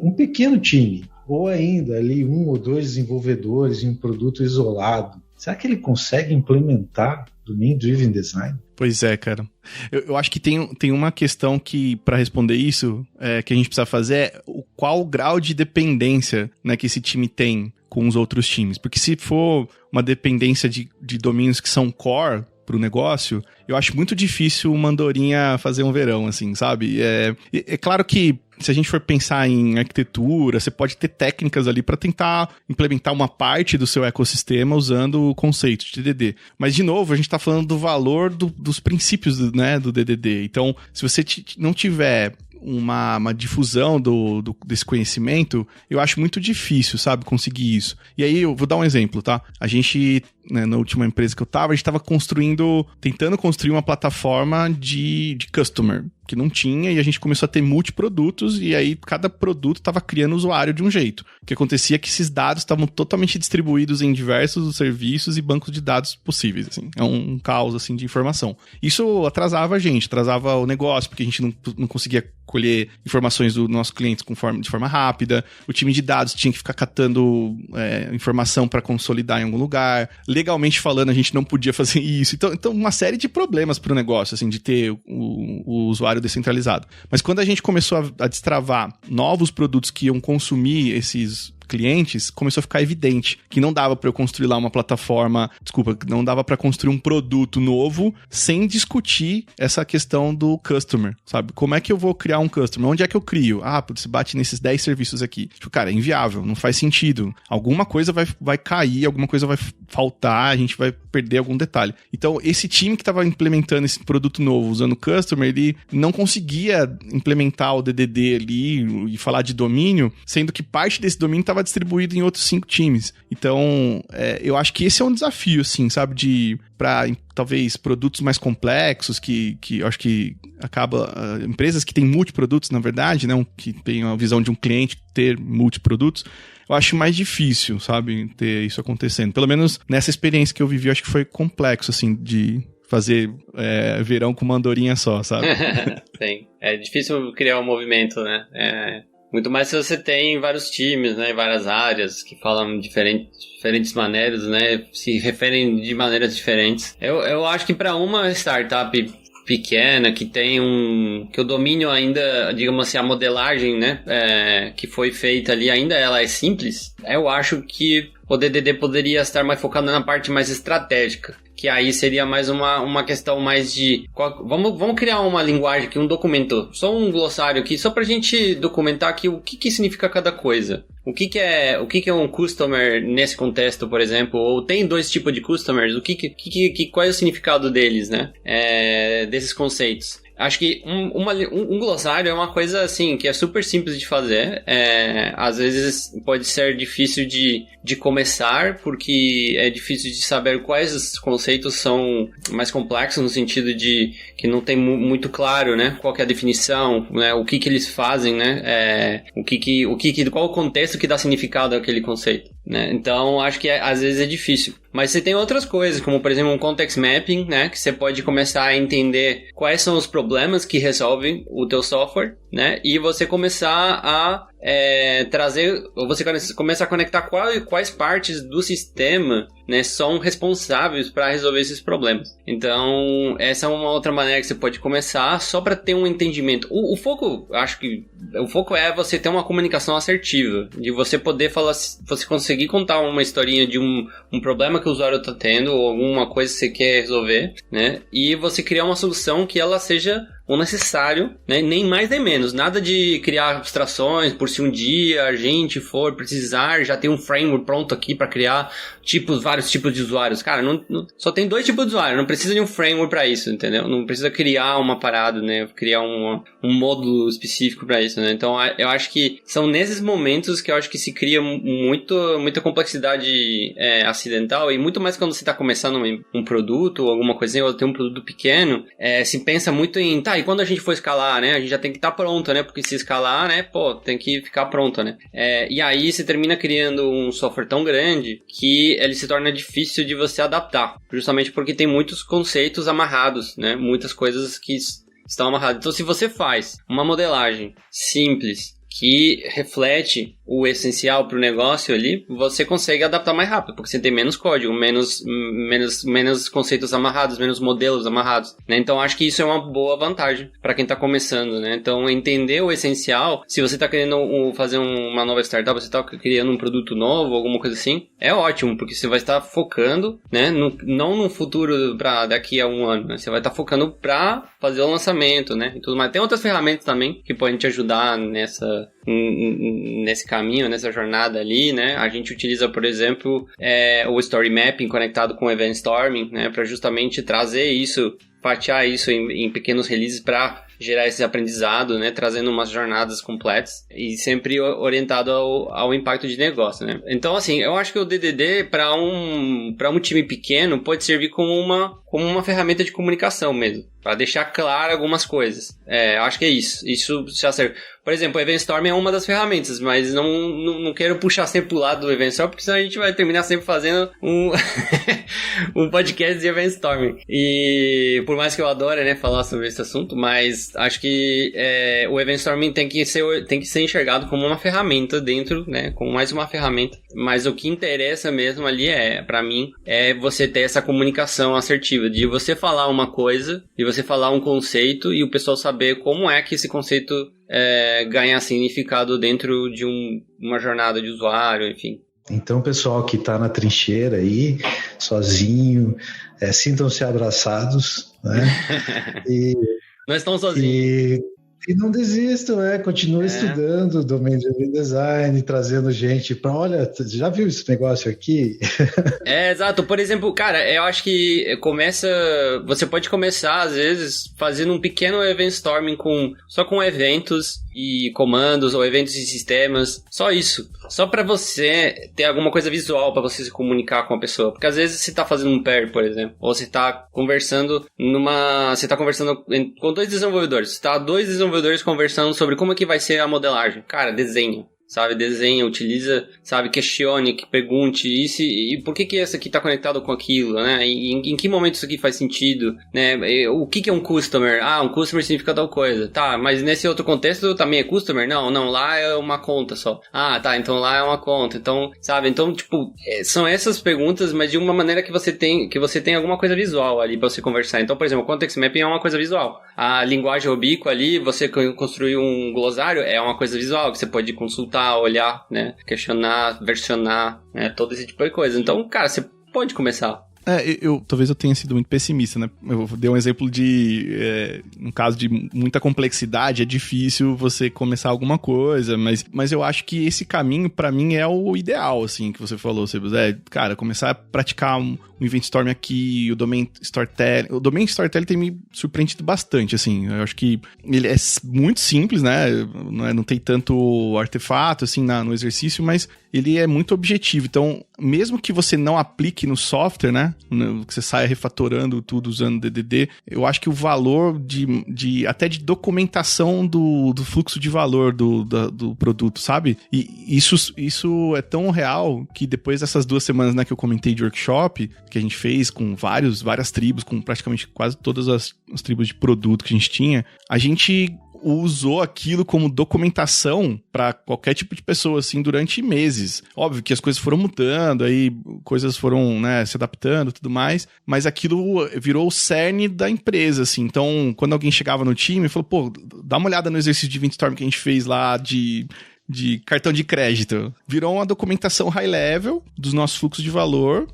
um pequeno time, ou ainda ali 1 ou 2 desenvolvedores em um produto isolado, será que ele consegue implementar Domain Driven Design? Pois é, cara. Eu acho que tem uma questão que, para responder isso, que a gente precisa fazer é qual o grau de dependência, né, que esse time tem com os outros times. Porque se for uma dependência de domínios que são core pro negócio, eu acho muito difícil uma andorinha fazer um verão, assim, sabe? É claro que se a gente for pensar em arquitetura, você pode ter técnicas ali para tentar implementar uma parte do seu ecossistema usando o conceito de DDD. Mas, de novo, a gente está falando do valor dos princípios do DDD. Então, se você não tiver uma difusão desse conhecimento, eu acho muito difícil, sabe, conseguir isso. E aí, eu vou dar um exemplo, tá? A gente, né, na última empresa que eu tava, a gente tava tentando construir uma plataforma de customer. que não tinha, e a gente começou a ter multiprodutos, e aí cada produto estava criando usuário de um jeito. O que acontecia é que esses dados estavam totalmente distribuídos em diversos serviços e bancos de dados possíveis, assim. É um caos, assim, de informação. Isso atrasava a gente, atrasava o negócio, porque a gente não conseguia colher informações dos nossos clientes de forma rápida. O time de dados tinha que ficar catando informação para consolidar em algum lugar. Legalmente falando, a gente não podia fazer isso. Então uma série de problemas para o negócio, assim, de ter o usuário descentralizado. Mas quando a gente começou a destravar novos produtos que iam consumir esses clientes, começou a ficar evidente que não dava para eu construir lá uma plataforma, não dava para construir um produto novo sem discutir essa questão do customer, sabe? Como é que eu vou criar um customer? Onde é que eu crio? Você bate nesses 10 serviços aqui. Cara, é inviável, não faz sentido. Alguma coisa vai cair, alguma coisa vai faltar, a gente vai perder algum detalhe. Então, esse time que estava implementando esse produto novo usando o customer, ele não conseguia implementar o DDD ali e falar de domínio, sendo que parte desse domínio estava distribuído em outros 5 times. Então, eu acho que esse é um desafio, assim, sabe, para talvez produtos mais complexos, que eu acho que acaba... empresas que têm multiprodutos, na verdade, né, que tem a visão de um cliente ter multiprodutos, eu acho mais difícil, sabe, ter isso acontecendo. Pelo menos nessa experiência que eu vivi, eu acho que foi complexo, assim, de fazer verão com uma andorinha só, sabe? Sim. É difícil criar um movimento, né? Muito mais se você tem vários times, né, várias áreas que falam diferentes maneiras, né, se referem de maneiras diferentes. Eu acho que para uma startup pequena que tem que o domínio ainda, digamos assim, a modelagem, né, que foi feita ali ainda ela é simples, eu acho que o DDD poderia estar mais focado na parte mais estratégica. Que aí seria mais uma questão mais de... Vamos criar uma linguagem aqui, um documento, só um glossário aqui, só pra gente documentar aqui o que significa cada coisa. O que é um customer nesse contexto, por exemplo? Ou tem 2 tipos de customers? Qual é o significado deles, né? Desses conceitos. Acho que um glossário é uma coisa assim que é super simples de fazer. Às vezes pode ser difícil de começar, porque é difícil de saber quais os conceitos são mais complexos, no sentido de que não tem muito claro, né, qual que é a definição, né, o que eles fazem, né, qual o contexto que dá significado àquele conceito, né? Então acho que às vezes é difícil. Mas você tem outras coisas, como por exemplo um context mapping, né, que você pode começar a entender quais são os problemas que resolvem o teu software, né, e você começar a trazer, ou você começa a conectar quais partes do sistema, né, são responsáveis para resolver esses problemas. Então, essa é uma outra maneira que você pode começar, só para ter um entendimento. O foco, acho que o foco é você ter uma comunicação assertiva, de você poder falar, você conseguir contar uma historinha de um problema que o usuário está tendo, ou alguma coisa que você quer resolver, né, e você criar uma solução que ela seja o necessário, né? Nem mais nem menos. Nada de criar abstrações por se um dia a gente for precisar, já tem um framework pronto aqui para criar vários tipos de usuários. Cara, só tem 2 tipos de usuário, não precisa de um framework para isso, entendeu? Não precisa criar uma parada, né? Criar um módulo específico para isso, né? Então, eu acho que são nesses momentos que eu acho que se cria muita complexidade acidental, e muito mais quando você está começando um produto ou alguma coisinha, ou tem um produto pequeno, se pensa muito em, e quando a gente for escalar, né, a gente já tem que estar pronto, né, porque se escalar, né, tem que ficar pronto, né, e aí você termina criando um software tão grande que ele se torna difícil de você adaptar, justamente porque tem muitos conceitos amarrados, né, muitas coisas que estão amarradas. Então, se você faz uma modelagem simples que reflete o essencial para o negócio ali, você consegue adaptar mais rápido, porque você tem menos código, menos conceitos amarrados, menos modelos amarrados, né? Então acho que isso é uma boa vantagem para quem está começando, né? Então entender o essencial, se você está querendo fazer uma nova startup, você está criando um produto novo, alguma coisa assim, é ótimo, porque você vai estar focando, né? Não no futuro para daqui a um ano, né? Você vai estar focando para fazer o lançamento, né? E tudo mais. Tem outras ferramentas também que podem te ajudar nesse caminho, nessa jornada ali, né? A gente utiliza, por exemplo, o Story Mapping conectado com o Event Storming, né? Para justamente trazer isso fatiar isso em pequenos releases para gerar esse aprendizado, né, trazendo umas jornadas completas e sempre orientado ao impacto de negócio, né. Então, assim, eu acho que o DDD para um time pequeno pode servir como uma ferramenta de comunicação mesmo, para deixar claro algumas coisas. Eu acho que é isso já serve. Por exemplo, o Eventstorm é uma das ferramentas, mas não quero puxar sempre pro lado do Eventstorm, porque senão a gente vai terminar sempre fazendo um podcast de Eventstorm. E por mais que eu adore, né, falar sobre esse assunto, mas acho que o Eventstorm tem que ser enxergado como uma ferramenta dentro, né, como mais uma ferramenta. Mas o que interessa mesmo ali pra mim, é você ter essa comunicação assertiva, de você falar uma coisa, de você falar um conceito e o pessoal saber como é que esse conceito ganha significado dentro de uma jornada de usuário, enfim. Então, pessoal que está na trincheira aí, sozinho, sintam-se abraçados, né? Nós estamos sozinhos. E não desistam, continue estudando Domain Driven Design, trazendo gente para, olha, já viu esse negócio aqui? Exato. Por exemplo, cara, eu acho que você pode começar, às vezes, fazendo um pequeno eventstorming só com eventos e comandos ou eventos e sistemas, só isso. Só pra você ter alguma coisa visual pra você se comunicar com a pessoa. Porque às vezes você tá fazendo um pair, por exemplo, ou você tá conversando com 2 desenvolvedores. Você tá 2 desenvolvedores conversando sobre como é que vai ser a modelagem. Cara, desenha. Sabe, desenha, utiliza, sabe, questione, que pergunte e por que esse aqui está conectado com aquilo, né, em que momento isso aqui faz sentido, né, o que é um customer? Um customer significa tal coisa, tá, mas nesse outro contexto também é customer? Não, lá é uma conta só, tá, então lá é uma conta, então, sabe, então, tipo, são essas perguntas, mas de uma maneira que você tem alguma coisa visual ali pra você conversar. Então, por exemplo, o context mapping é uma coisa visual, a linguagem ubíqua ali, você construir um glossário é uma coisa visual, que você pode consultar, olhar, né, questionar, versionar, né, todo esse tipo de coisa. Então, cara, você pode começar. Talvez eu tenha sido muito pessimista, né? Eu dei um exemplo de, no caso de muita complexidade, é difícil você começar alguma coisa, mas eu acho que esse caminho, pra mim, é o ideal, assim, que você falou, Sebas. Cara, começar a praticar um Eventstorm aqui, o Domain Storytelling. O Domain Storytelling tem me surpreendido bastante, assim. Eu acho que ele é muito simples, né? Não tem tanto artefato, assim, no exercício, mas ele é muito objetivo. Então, mesmo que você não aplique no software, né? Que você saia refatorando tudo usando DDD, eu acho que o valor até de documentação do fluxo de valor do produto, sabe? E isso é tão real que depois dessas 2 semanas, né, que eu comentei de workshop, que a gente fez com várias tribos, com praticamente quase todas as tribos de produto que a gente tinha, a gente usou aquilo como documentação para qualquer tipo de pessoa, assim, durante meses. Óbvio que as coisas foram mudando, aí coisas foram, né, se adaptando e tudo mais, mas aquilo virou o cerne da empresa, assim. Então, quando alguém chegava no time, falou, dá uma olhada no exercício de Eventstorm que a gente fez lá de cartão de crédito. Virou uma documentação high level dos nossos fluxos de valor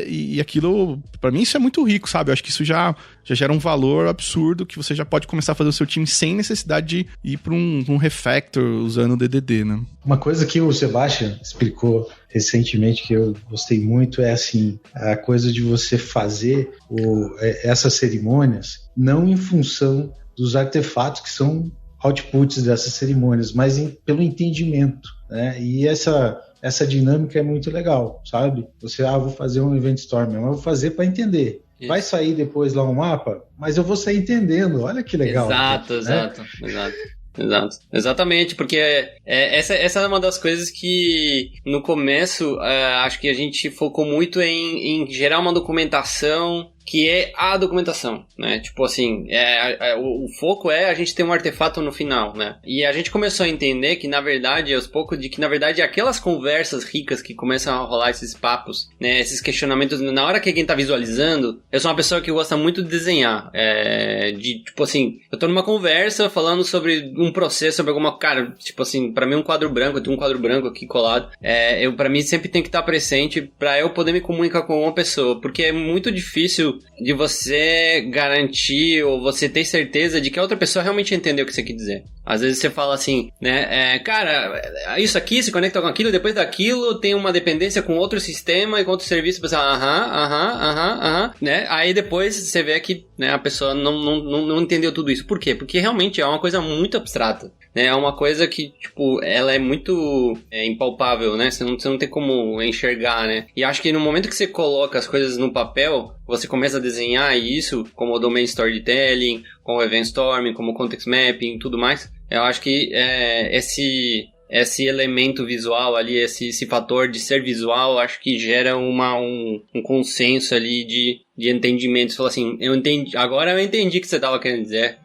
e aquilo, pra mim, isso é muito rico, sabe? Eu acho que isso já gera um valor absurdo que você já pode começar a fazer o seu time sem necessidade de ir pra um refactor usando o DDD, né? Uma coisa que o Sebastian explicou recentemente que eu gostei muito é assim, a coisa de você fazer essas cerimônias não em função dos artefatos que são outputs dessas cerimônias, mas pelo entendimento, né? E essa dinâmica é muito legal, sabe? Você, vou fazer um Eventstorm, mas vou fazer para entender. Isso. Vai sair depois lá um mapa, mas eu vou sair entendendo. Olha que legal. Exato. Exatamente, porque essa é uma das coisas que no começo acho que a gente focou muito em gerar uma documentação que é a documentação, né? Tipo assim, o foco é a gente ter um artefato no final, né? E a gente começou a entender que, na verdade, aos poucos, de que, na verdade, aquelas conversas ricas que começam a rolar esses papos, né? Esses questionamentos, na hora que alguém tá visualizando, eu sou uma pessoa que gosta muito de desenhar. Tipo assim, eu tô numa conversa falando sobre um processo, sobre alguma... Cara, tipo assim, pra mim um quadro branco, eu tenho um quadro branco aqui colado. Pra mim sempre tem que estar presente pra eu poder me comunicar com uma pessoa, porque é muito difícil de você garantir ou você ter certeza de que a outra pessoa realmente entendeu o que você quer dizer. Às vezes você fala assim, né, cara, isso aqui se conecta com aquilo, depois daquilo tem uma dependência com outro sistema e com outro serviço, você né? Aí depois você vê que, né, a pessoa não entendeu tudo isso. Por quê? Porque realmente é uma coisa muito abstrata, né? É uma coisa que, tipo, ela é muito impalpável, né? Você não tem como enxergar, né? E acho que no momento que você coloca as coisas no papel, você começa a desenhar isso, como o Domain Storytelling, como o Event Storming, como o Context Mapping e tudo mais. Eu acho que esse elemento visual ali, esse fator de ser visual, acho que gera um consenso ali de entendimento. Você fala assim, agora eu entendi o que você estava querendo dizer.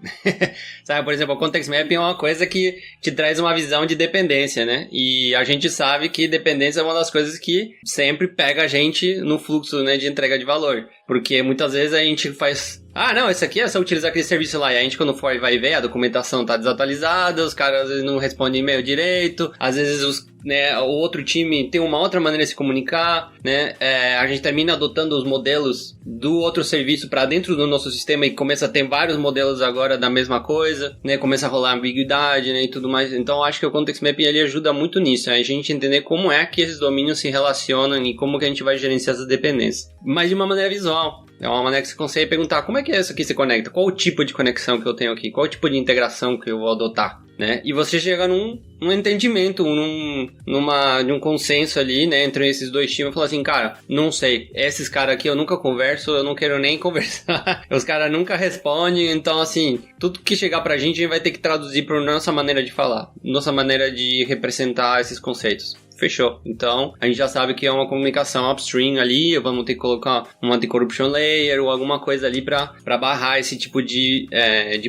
Sabe, por exemplo, o Context Mapping é uma coisa que te traz uma visão de dependência, né? E a gente sabe que dependência é uma das coisas que sempre pega a gente no fluxo, né, de entrega de valor. Porque muitas vezes a gente faz... não, isso aqui é só utilizar aquele serviço lá. E a gente, quando for, vai ver, a documentação tá desatualizada, os caras às vezes não respondem e-mail direito, às vezes o outro time tem uma outra maneira de se comunicar, né? A gente termina adotando os modelos do outro serviço para dentro do nosso sistema e começa a ter vários modelos agora da mesma coisa, né? Começa a rolar ambiguidade, né? E tudo mais. Então, acho que o Context Mapping ele ajuda muito nisso, a gente entender como é que esses domínios se relacionam e como que a gente vai gerenciar essas dependências. Mas de uma maneira visual. É uma maneira que você consegue perguntar como é que isso aqui se conecta, qual o tipo de conexão que eu tenho aqui, qual o tipo de integração que eu vou adotar, né? E você chega num entendimento, de um consenso ali, né, entre esses dois times e fala assim, cara, não sei, esses caras aqui eu nunca converso, eu não quero nem conversar, os caras nunca respondem, então assim, tudo que chegar pra gente a gente vai ter que traduzir pra nossa maneira de falar, nossa maneira de representar esses conceitos. Fechou. Então, a gente já sabe que é uma comunicação upstream ali, vamos ter que colocar um anti-corruption layer ou alguma coisa ali pra barrar esse tipo de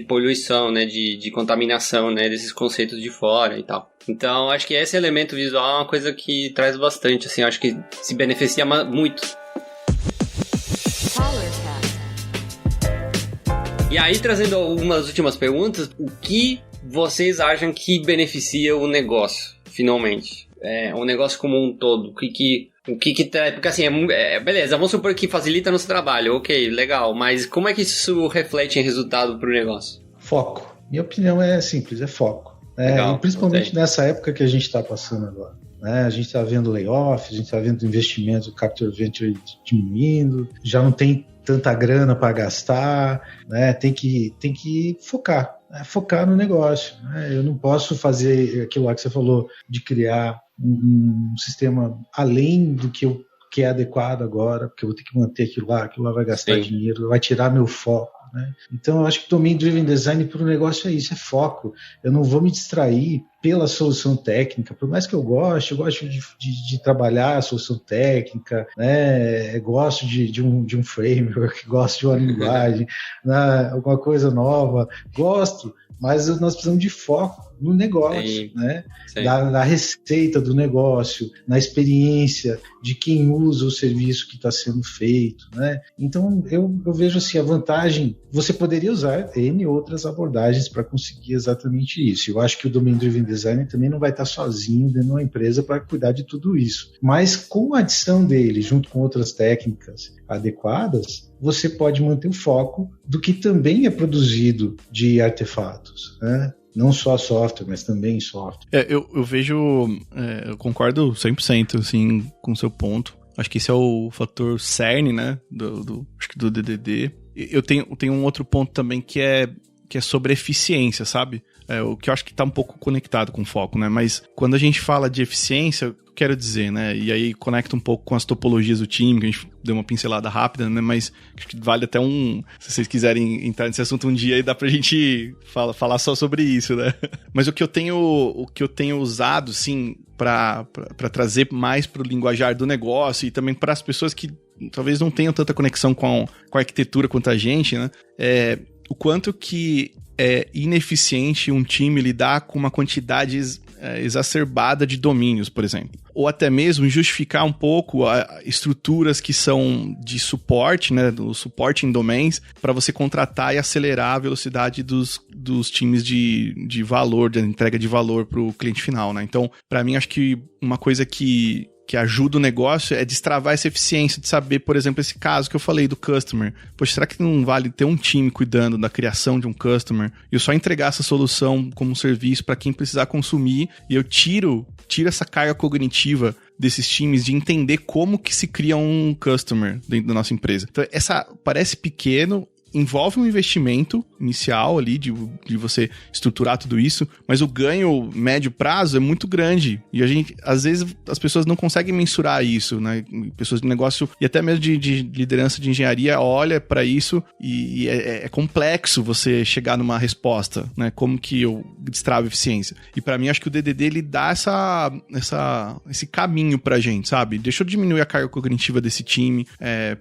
poluição, né, de contaminação, né, desses conceitos de fora e tal. Então, acho que esse elemento visual é uma coisa que traz bastante, assim, acho que se beneficia muito. E aí, trazendo algumas últimas perguntas, o que vocês acham que beneficia o negócio, finalmente? Um negócio como um todo, o que traz, porque assim, beleza, vamos supor que facilita nosso trabalho, ok, legal, mas como é que isso reflete em resultado para o negócio? Foco. Minha opinião é simples, é foco. Legal, e principalmente nessa época que a gente está passando agora. Né? A gente está vendo layoff, a gente está vendo investimento, o capital venture diminuindo, já não tem tanta grana para gastar, né? Tem que focar. Focar no negócio, né? Eu não posso fazer aquilo lá que você falou, de criar um sistema além do que é adequado agora, porque eu vou ter que manter aquilo lá vai gastar dinheiro, vai tirar meu foco, né? Então eu acho que Domain Driven Design para o negócio é isso, é foco. Eu não vou me distrair pela solução técnica, por mais que eu gosto de trabalhar a solução técnica, né? Gosto de um framework, gosto de uma linguagem, né? Alguma coisa nova, gosto, mas nós precisamos de foco no negócio, né? Da receita do negócio, na experiência de quem usa o serviço que está sendo feito, né? Então eu vejo assim, a vantagem, você poderia usar N outras abordagens para conseguir exatamente isso. Eu acho que o Domain Driven Design também não vai estar sozinho dentro de uma empresa para cuidar de tudo isso, mas com a adição dele, junto com outras técnicas adequadas, você pode manter o foco do que também é produzido de artefatos, né? Não só software, mas também software. Eu vejo, eu concordo 100% assim, com o seu ponto. Acho que esse é o fator cerne, né, acho que do DDD. Eu tenho um outro ponto também que é sobre eficiência, sabe? O que eu acho que tá um pouco conectado com o foco, né? Mas quando a gente fala de eficiência, quero dizer, né? E aí conecta um pouco com as topologias do time, que a gente deu uma pincelada rápida, né? Mas acho que vale até se vocês quiserem entrar nesse assunto um dia, aí dá pra gente falar só sobre isso, né? Mas o que eu tenho usado, sim, pra trazer mais pro linguajar do negócio e também para as pessoas que talvez não tenham tanta conexão com a arquitetura quanto a gente, né? O quanto que é ineficiente um time lidar com uma quantidade exacerbada de domínios, por exemplo. Ou até mesmo justificar um pouco estruturas que são de suporte, né, do suporte em domains, para você contratar e acelerar a velocidade dos times de valor, de entrega de valor para o cliente final, né? Então, para mim, acho que uma coisa que que ajuda o negócio é destravar essa eficiência de saber, por exemplo, esse caso que eu falei do customer. Poxa, será que não vale ter um time cuidando da criação de um customer e eu só entregar essa solução como um serviço para quem precisar consumir e eu tiro essa carga cognitiva desses times de entender como que se cria um customer dentro da nossa empresa. Então, essa parece pequeno, envolve um investimento inicial ali de você estruturar tudo isso, mas o ganho médio prazo é muito grande e às vezes, as pessoas não conseguem mensurar isso, né? Pessoas de negócio e até mesmo de liderança de engenharia olha para isso e é complexo você chegar numa resposta, né? Como que eu destravo eficiência? E para mim, acho que o DDD, ele dá esse caminho pra gente, sabe? Deixa eu diminuir a carga cognitiva desse time,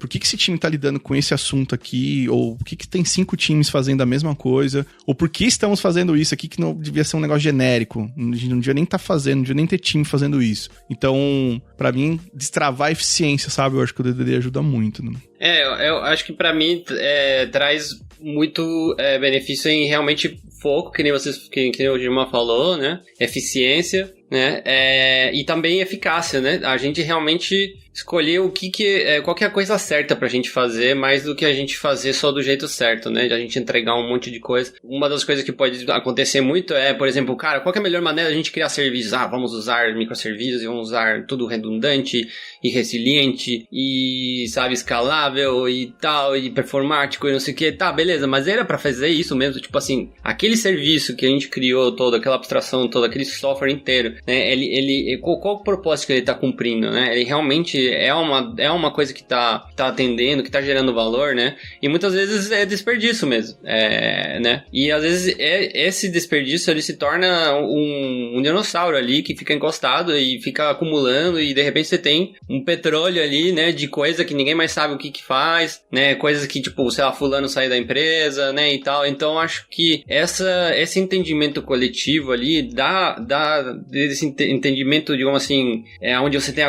por que esse time tá lidando com esse assunto aqui, ou por que tem 5 times fazendo a mesma coisa, ou por que estamos fazendo isso aqui que não devia ser um negócio genérico, a gente não devia nem estar fazendo, não devia nem ter time fazendo isso. Então, pra mim, destravar a eficiência, sabe? Eu acho que o DDD ajuda muito, né? Eu acho que pra mim traz muito benefício em realmente foco, que nem o Gilmar falou, né? Eficiência, né? E também eficácia, né? A gente realmente escolher qual que é a coisa certa pra gente fazer, mais do que a gente fazer só do jeito certo, né? De a gente entregar um monte de coisa. Uma das coisas que pode acontecer muito por exemplo, cara, qual que é a melhor maneira de a gente criar serviços? Vamos usar microserviços e vamos usar tudo redundante e resiliente e, sabe, escalável e tal, e performático e não sei o que. Tá, beleza, mas era pra fazer isso mesmo, tipo assim, aquele serviço que a gente criou todo, aquela abstração toda, aquele software inteiro, né? Qual o propósito que ele tá cumprindo, né? Ele realmente é uma coisa que tá atendendo, que tá gerando valor, né? E muitas vezes é desperdício mesmo, né? E às vezes esse desperdício, ele se torna um dinossauro ali que fica encostado e fica acumulando e de repente você tem um petróleo ali, né? De coisa que ninguém mais sabe o que faz, né? Coisas que, tipo, sei lá, fulano sair da empresa, né? E tal. Então, acho que esse entendimento coletivo ali desse entendimento, digamos assim, onde você tem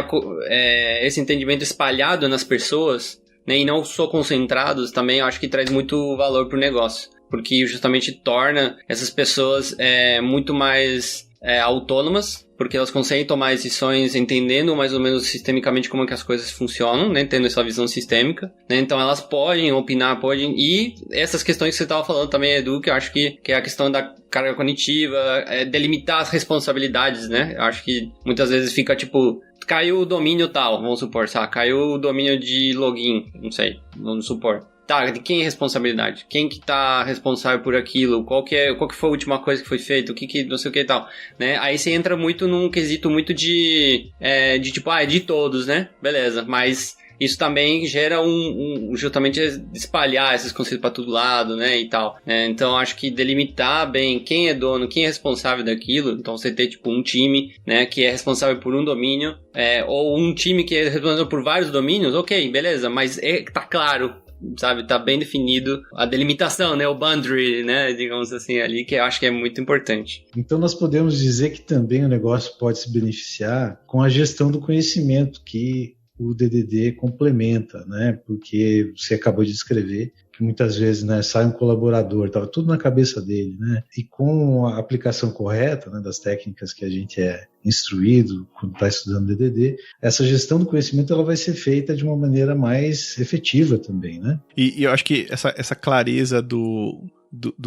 esse entendimento espalhado nas pessoas, né, e não só concentrados, também acho que traz muito valor pro negócio, porque justamente torna essas pessoas muito mais autônomas, porque elas conseguem tomar decisões entendendo mais ou menos sistemicamente como é que as coisas funcionam, né, tendo essa visão sistêmica, né, então elas podem opinar, e essas questões que você estava falando também, Edu, que eu acho que é a questão da carga cognitiva, delimitar as responsabilidades, né, eu acho que muitas vezes fica tipo, caiu o domínio tal, vamos supor, sabe? Caiu o domínio de login, não sei, vamos supor. Tá, de quem é a responsabilidade? Quem que tá responsável por aquilo? Qual que foi a última coisa que foi feita? O que não sei o que e tal, né? Aí você entra muito num quesito muito de tipo, é de todos, né? Beleza, mas isso também gera justamente espalhar esses conceitos para todo lado, né, e tal. Então, acho que delimitar bem quem é dono, quem é responsável daquilo. Então, você ter, tipo, um time, né, que é responsável por um domínio, ou um time que é responsável por vários domínios, ok, beleza, mas tá claro, sabe, tá bem definido a delimitação, né, o boundary, né, digamos assim, ali, que eu acho que é muito importante. Então nós podemos dizer que também o negócio pode se beneficiar com a gestão do conhecimento que o DDD complementa, né, porque você acabou de descrever que muitas vezes, né, sai um colaborador, estava tudo na cabeça dele, né, e com a aplicação correta, né, das técnicas que a gente é instruído quando está estudando DDD, essa gestão do conhecimento ela vai ser feita de uma maneira mais efetiva também, né? E eu acho que essa clareza do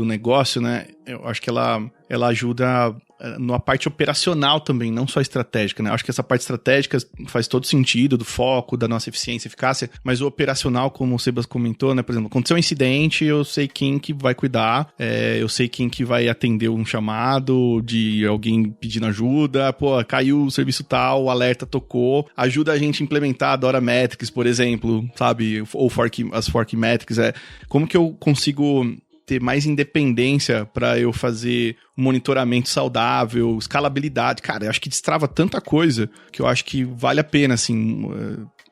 negócio, né, eu acho que ela ajuda na parte operacional também, não só estratégica, né? Acho que essa parte estratégica faz todo sentido, do foco, da nossa eficiência e eficácia, mas o operacional, como o Sebas comentou, né? Por exemplo, aconteceu um incidente, eu sei quem que vai cuidar, eu sei quem que vai atender um chamado de alguém pedindo ajuda, caiu o serviço tal, o alerta tocou, ajuda a gente a implementar a Dora Metrics, por exemplo, sabe? Ou as Fork Metrics, como que eu consigo ter mais independência para eu fazer um monitoramento saudável, escalabilidade. Cara, eu acho que destrava tanta coisa que eu acho que vale a pena, assim.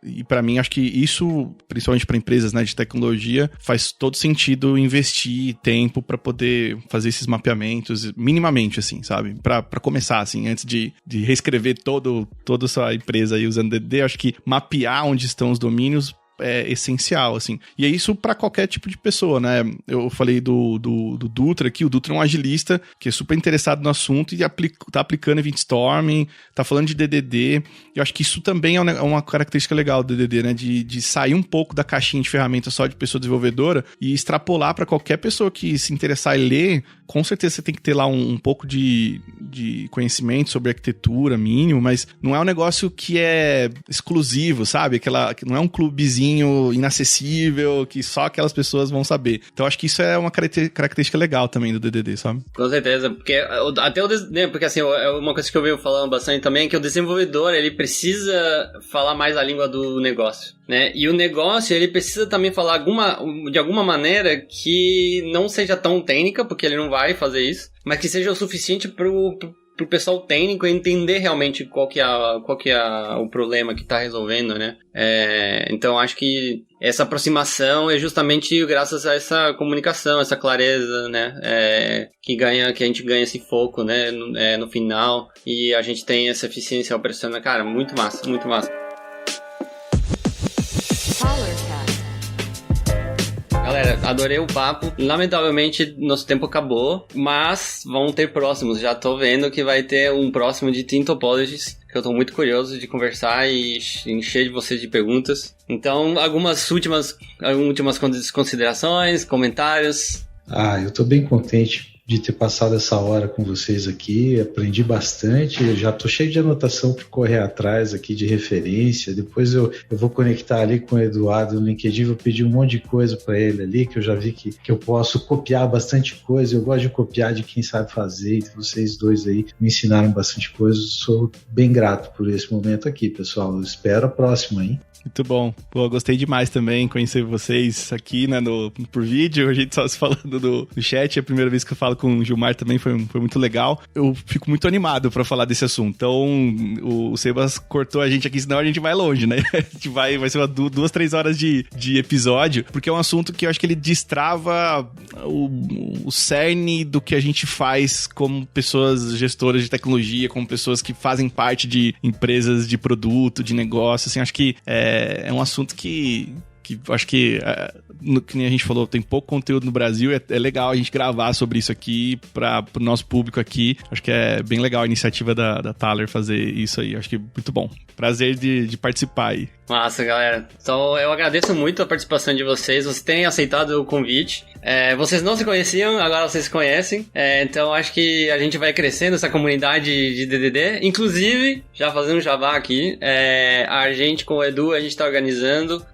E para mim, acho que isso, principalmente para empresas, né, de tecnologia, faz todo sentido investir tempo para poder fazer esses mapeamentos minimamente, assim, sabe? Para começar, assim, antes de reescrever toda a sua empresa aí usando DDD, acho que mapear onde estão os domínios essencial, assim. E é isso para qualquer tipo de pessoa, né? Eu falei do Dutra aqui, o Dutra é um agilista que é super interessado no assunto e tá aplicando Event Storming, tá falando de DDD. Eu acho que isso também é uma característica legal do DDD, né? De sair um pouco da caixinha de ferramentas só de pessoa desenvolvedora e extrapolar para qualquer pessoa que se interessar e ler. Com certeza você tem que ter lá um pouco de conhecimento sobre arquitetura mínimo, mas não é um negócio que é exclusivo, sabe? Que não é um clubezinho inacessível que só aquelas pessoas vão saber. Então acho que isso é uma característica legal também do DDD, sabe? Com certeza, porque porque assim, é uma coisa que eu venho falando bastante também, é que o desenvolvedor, ele precisa falar mais a língua do negócio, né? E o negócio, ele precisa também falar de alguma maneira que não seja tão técnica, porque ele não vai fazer isso, mas que seja o suficiente pro pessoal técnico entender realmente qual que é o problema que tá resolvendo, né? Então acho que essa aproximação é justamente graças a essa comunicação, essa clareza, né? Que a gente ganha esse foco, né? No final, e a gente tem essa eficiência operacional. Cara, muito massa, muito massa. Galera, adorei o papo. Lamentavelmente, nosso tempo acabou, mas vão ter próximos. Já tô vendo que vai ter um próximo de Team Topologies, que eu tô muito curioso de conversar e encher de vocês de perguntas. Então, algumas últimas considerações, comentários. Eu tô bem contente de ter passado essa hora com vocês aqui, aprendi bastante, eu já tô cheio de anotação para correr atrás aqui de referência, depois eu vou conectar ali com o Eduardo no LinkedIn, vou pedir um monte de coisa para ele ali, que eu já vi que eu posso copiar bastante coisa, eu gosto de copiar de quem sabe fazer, então vocês dois aí me ensinaram bastante coisa, sou bem grato por esse momento aqui, pessoal, eu espero a próxima, hein? Muito bom. Pô, gostei demais também conhecer vocês aqui, né, por vídeo, a gente só se falando do chat, é a primeira vez que eu falo com o Gilmar também, foi muito legal. Eu fico muito animado pra falar desse assunto. Então, o Sebas cortou a gente aqui, senão a gente vai longe, né? A gente vai ser 2-3 horas de episódio, porque é um assunto que eu acho que ele destrava o cerne do que a gente faz como pessoas gestoras de tecnologia, como pessoas que fazem parte de empresas de produto, de negócio, assim, acho que é um assunto que acho que nem a gente falou, tem pouco conteúdo no Brasil, é legal a gente gravar sobre isso aqui para o nosso público aqui. Acho que é bem legal a iniciativa da Thaler fazer isso aí, acho que muito bom. Prazer de participar aí. Massa, galera. Então, eu agradeço muito a participação de vocês. Vocês têm aceitado o convite. Vocês não se conheciam, agora vocês se conhecem. Então, acho que a gente vai crescendo essa comunidade de DDD. Inclusive, já fazendo um jabá aqui, a gente com o Edu, a gente está organizando,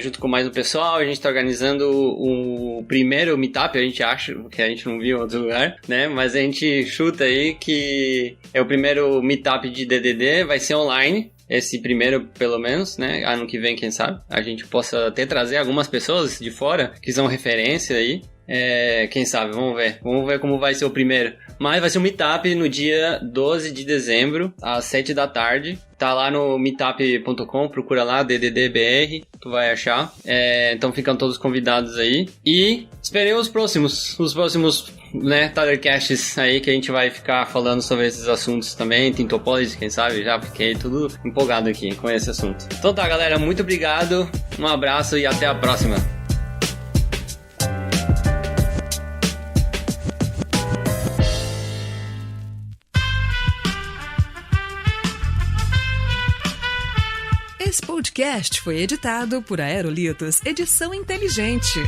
junto com mais um pessoal, a gente está organizando o primeiro meetup, a gente acha, que a gente não viu em outro lugar, né? Mas a gente chuta aí que é o primeiro meetup de DDD, vai ser online. Esse primeiro, pelo menos, né? Ano que vem, quem sabe, a gente possa até trazer algumas pessoas de fora que são referência aí. Quem sabe, vamos ver como vai ser o primeiro. Mas vai ser um meetup no dia 12 de dezembro, às 7 da tarde. Tá lá no meetup.com, procura lá, DDDBR, tu vai achar. Então ficam todos convidados aí. E esperei os próximos, né, Talercasts aí, que a gente vai ficar falando sobre esses assuntos também. Tem Topologies, quem sabe, já fiquei tudo empolgado aqui com esse assunto. Então tá, galera, muito obrigado, um abraço e até a próxima. Esse podcast foi editado por Aerolitos Edição Inteligente.